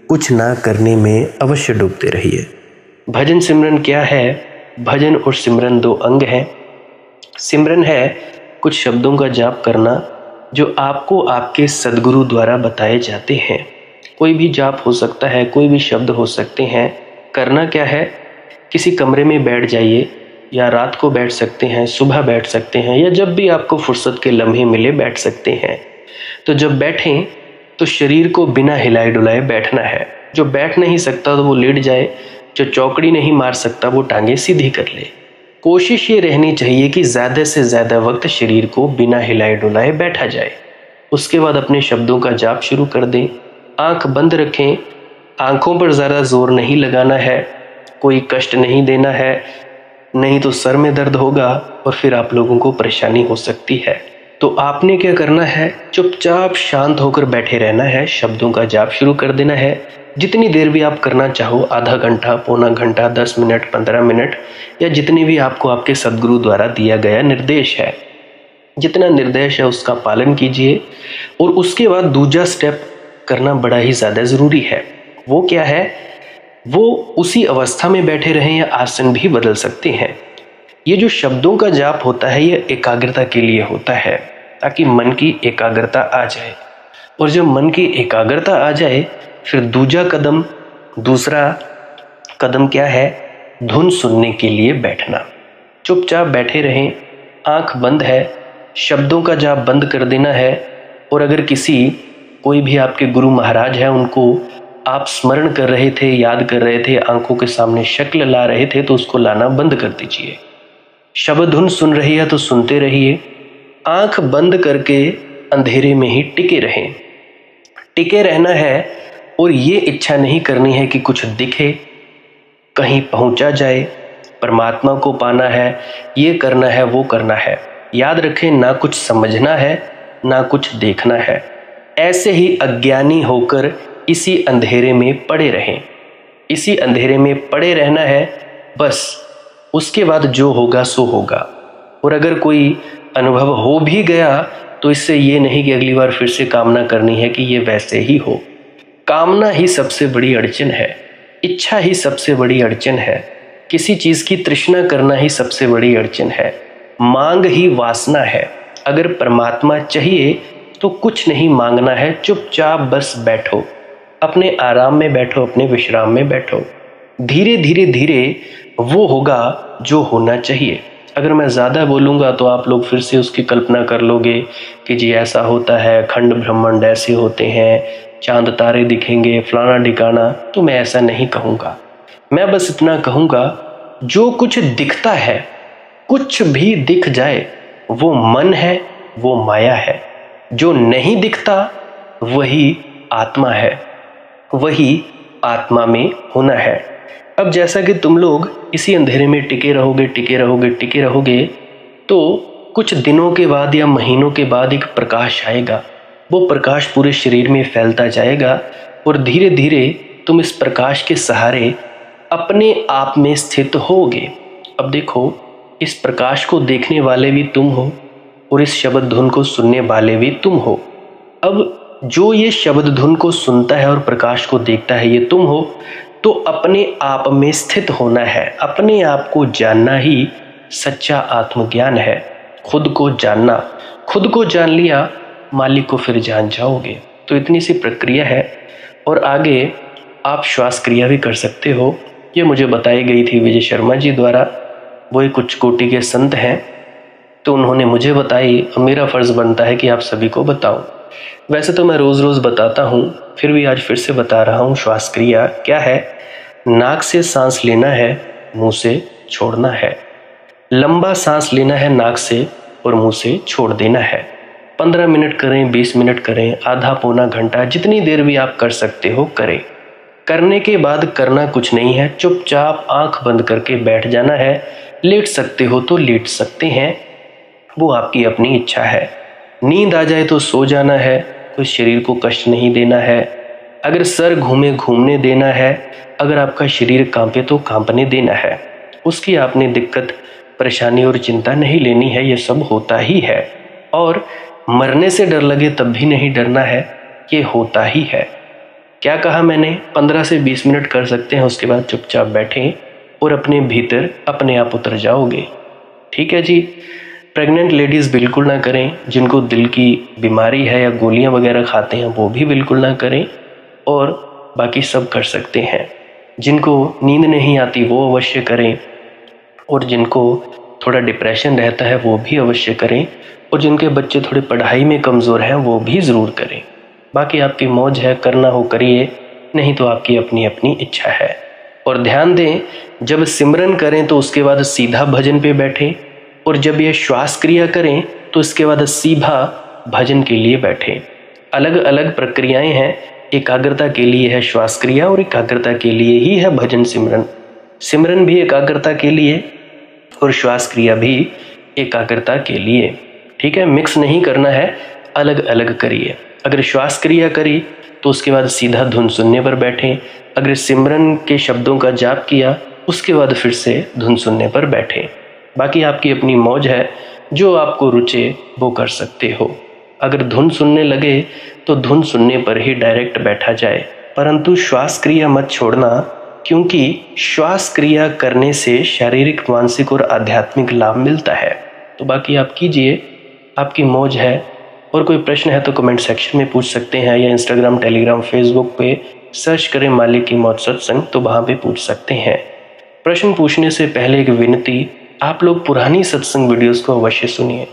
कुछ ना करने में अवश्य डूबते रहिए। भजन सिमरन क्या है? भजन और सिमरन दो अंग हैं। सिमरन है कुछ शब्दों का जाप करना जो आपको आपके सद्गुरु द्वारा बताए जाते हैं। कोई भी जाप हो सकता है, कोई भी शब्द हो सकते हैं। करना क्या है? किसी कमरे में बैठ जाइए, या रात को बैठ सकते हैं, सुबह बैठ सकते हैं, या जब भी आपको फुर्सत के लम्हे मिले बैठ सकते हैं। तो जब बैठें तो शरीर को बिना हिलाए डुलाए बैठना है। जो बैठ नहीं सकता तो वो लेट जाए, जो चौकड़ी नहीं मार सकता वो टांगे सीधी कर ले। कोशिश ये रहनी चाहिए कि ज़्यादा से ज़्यादा वक्त शरीर को बिना हिलाए डुलाए बैठा जाए। उसके बाद अपने शब्दों का जाप शुरू कर दें। आंख बंद रखें। आंखों पर ज़्यादा जोर नहीं लगाना है, कोई कष्ट नहीं देना है, नहीं तो सर में दर्द होगा और फिर आप लोगों को परेशानी हो सकती है। तो आपने क्या करना है? चुपचाप शांत होकर बैठे रहना है। शब्दों का जाप शुरू कर देना है। जितनी देर भी आप करना चाहो, आधा घंटा, पौना घंटा, 10 मिनट, 15 मिनट, या जितनी भी आपको आपके सद्गुरु द्वारा दिया गया निर्देश है, जितना निर्देश है उसका पालन कीजिए। और उसके बाद दूसरा स्टेप करना बड़ा ही ज़्यादा ज़रूरी है। वो क्या है? वो उसी अवस्था में बैठे रहें या आसन भी बदल सकते हैं। ये जो शब्दों का जाप होता है ये एकाग्रता के लिए होता है, ताकि मन की एकाग्रता आ जाए। और जब मन की एकाग्रता आ जाए फिर दूसरा कदम क्या है? धुन सुनने के लिए बैठना। चुपचाप बैठे रहें, आंख बंद है, शब्दों का जाप बंद कर देना है। और अगर कोई भी आपके गुरु महाराज है, उनको आप स्मरण कर रहे थे, याद कर रहे थे, आंखों के सामने शक्ल ला रहे थे, तो उसको लाना बंद कर दीजिए। शब्द धुन सुन रही है तो सुनते रहिए। आंख बंद करके अंधेरे में ही टिके रहें। टिके रहना है और ये इच्छा नहीं करनी है कि कुछ दिखे, कहीं पहुंचा जाए, परमात्मा को पाना है, ये करना है, वो करना है। याद रखें, ना कुछ समझना है, ना कुछ देखना है। ऐसे ही अज्ञानी होकर इसी अंधेरे में पड़े रहें। इसी अंधेरे में पड़े रहना है बस। उसके बाद जो होगा सो होगा। और अगर कोई अनुभव हो भी गया तो इससे ये नहीं कि अगली बार फिर से कामना करनी है कि ये वैसे ही हो। कामना ही सबसे बड़ी अड़चन है, इच्छा ही सबसे बड़ी अड़चन है, किसी चीज़ की तृष्णा करना ही सबसे बड़ी अड़चन है, मांग ही वासना है। अगर परमात्मा चाहिए तो कुछ नहीं मांगना है, चुपचाप बस बैठो, अपने आराम में बैठो, अपने विश्राम में बैठो। धीरे धीरे धीरे वो होगा जो होना चाहिए। अगर मैं ज़्यादा बोलूँगा तो आप लोग फिर से उसकी कल्पना कर लोगे कि जी ऐसा होता है, खंड ब्रह्मांड ऐसे होते हैं, चांद तारे दिखेंगे, फलाना ढिकाना। तो मैं ऐसा नहीं कहूँगा। मैं बस इतना कहूँगा, जो कुछ दिखता है, कुछ भी दिख जाए, वो मन है, वो माया है। जो नहीं दिखता वही आत्मा है, वही आत्मा में होना है। अब जैसा कि तुम लोग इसी अंधेरे में टिके रहोगे, तो कुछ दिनों के बाद या महीनों के बाद एक प्रकाश आएगा। वो प्रकाश पूरे शरीर में फैलता जाएगा और धीरे धीरे तुम इस प्रकाश के सहारे अपने आप में स्थित होगे। अब देखो, इस प्रकाश को देखने वाले भी तुम हो और इस शब्द धुन को सुनने वाले भी तुम हो। अब जो ये शब्द धुन को सुनता है और प्रकाश को देखता है, ये तुम हो। तो अपने आप में स्थित होना है, अपने आप को जानना ही सच्चा आत्मज्ञान है। खुद को जानना, खुद को जान लिया, मालिक को फिर जान जाओगे। तो इतनी सी प्रक्रिया है। और आगे आप श्वास क्रिया भी कर सकते हो। ये मुझे बताई गई थी विजय शर्मा जी द्वारा। वो एक उच्च कोटि के संत हैं, तो उन्होंने मुझे बताई और मेरा फ़र्ज़ बनता है कि आप सभी को बताऊं। वैसे तो मैं रोज़ रोज़ बताता हूं, फिर भी आज फिर से बता रहा हूं। श्वास क्रिया क्या है? नाक से सांस लेना है, मुंह से छोड़ना है। लंबा सांस लेना है नाक से और मुंह से छोड़ देना है। 15 मिनट करें, 20 मिनट करें, आधा पौना घंटा, जितनी देर भी आप कर सकते हो करें। करने के बाद करना कुछ नहीं है, चुपचाप आंख बंद करके बैठ जाना है। लेट सकते हो तो लेट सकते हैं। वो आपकी अपनी इच्छा है। नींद आ जाए तो सो जाना है, कोई शरीर को कष्ट नहीं देना है। अगर सर घूमे घूमने देना है, अगर आपका शरीर कांपे तो कांपने देना है। उसकी आपने दिक्कत परेशानी और चिंता नहीं लेनी है, ये सब होता ही है। और मरने से डर लगे तब भी नहीं डरना है, ये होता ही है। क्या कहा मैंने, 15 से 20 मिनट कर सकते हैं, उसके बाद चुपचाप बैठें और अपने भीतर अपने आप उतर जाओगे। ठीक है जी। प्रेग्नेंट लेडीज़ बिल्कुल ना करें, जिनको दिल की बीमारी है या गोलियां वगैरह खाते हैं वो भी बिल्कुल ना करें, और बाकी सब कर सकते हैं। जिनको नींद नहीं आती वो अवश्य करें, और जिनको थोड़ा डिप्रेशन रहता है वो भी अवश्य करें, और जिनके बच्चे थोड़े पढ़ाई में कमज़ोर हैं वो भी ज़रूर करें। बाकी आपकी मौज है, करना हो करिए, नहीं तो आपकी अपनी अपनी इच्छा है। और ध्यान दें, जब सिमरन करें तो उसके बाद सीधा भजन पे बैठें, और जब ये श्वास क्रिया करें तो इसके बाद सीधा भजन के लिए बैठें। अलग अलग प्रक्रियाएं हैं, एकाग्रता के लिए है श्वास क्रिया और एकाग्रता के लिए ही है भजन सिमरन। सिमरन भी एकाग्रता के लिए और श्वास क्रिया भी एकाग्रता के लिए। ठीक है, मिक्स नहीं करना है, अलग अलग करिए। अगर श्वास क्रिया करी तो उसके बाद सीधा धुन सुनने पर बैठें। अगर सिमरन के शब्दों का जाप किया उसके बाद फिर से धुन सुनने पर बैठें। बाकी आपकी अपनी मौज है, जो आपको रुचे वो कर सकते हो। अगर धुन सुनने लगे तो धुन सुनने पर ही डायरेक्ट बैठा जाए, परंतु श्वास क्रिया मत छोड़ना, क्योंकि श्वास क्रिया करने से शारीरिक, मानसिक और आध्यात्मिक लाभ मिलता है। तो बाकी आप कीजिए, आपकी मौज है। और कोई प्रश्न है तो कमेंट सेक्शन में पूछ सकते हैं, या इंस्टाग्राम, टेलीग्राम, फेसबुक पे सर्च करें मालिक की मौज सत्संग, तो वहाँ पे पूछ सकते हैं। प्रश्न पूछने से पहले एक विनती, आप लोग पुरानी सत्संग वीडियोस को अवश्य सुनिए।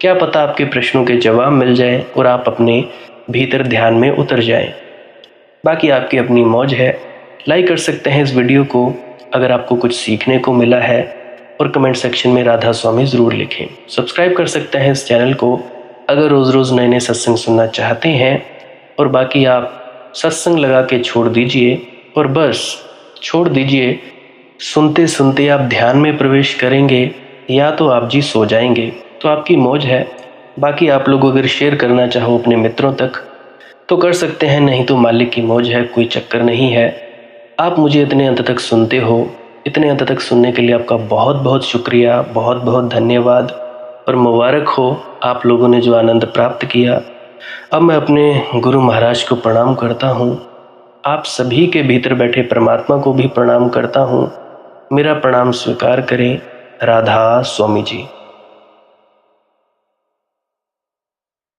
क्या पता आपके प्रश्नों के जवाब मिल जाएं और आप अपने भीतर ध्यान में उतर जाएं। बाकी आपकी अपनी मौज है। लाइक कर सकते हैं इस वीडियो को अगर आपको कुछ सीखने को मिला है, और कमेंट सेक्शन में राधा स्वामी ज़रूर लिखें। सब्सक्राइब कर सकते हैं इस चैनल को अगर रोज़ रोज़ नए नए सत्संग सुनना चाहते हैं। और बाकी आप सत्संग लगा के छोड़ दीजिए, और बस छोड़ दीजिए। सुनते सुनते आप ध्यान में प्रवेश करेंगे या तो आप जी सो जाएंगे, तो आपकी मौज है। बाकी आप लोग अगर शेयर करना चाहो अपने मित्रों तक तो कर सकते हैं, नहीं तो मालिक की मौज है, कोई चक्कर नहीं है। आप मुझे इतने अंत तक सुनते हो, इतने अंत तक सुनने के लिए आपका बहुत बहुत शुक्रिया, बहुत बहुत धन्यवाद, और मुबारक हो आप लोगों ने जो आनंद प्राप्त किया। अब मैं अपने गुरु महाराज को प्रणाम करता हूँ, आप सभी के भीतर बैठे परमात्मा को भी प्रणाम करता हूँ। मेरा प्रणाम स्वीकार करें। राधा स्वामी जी।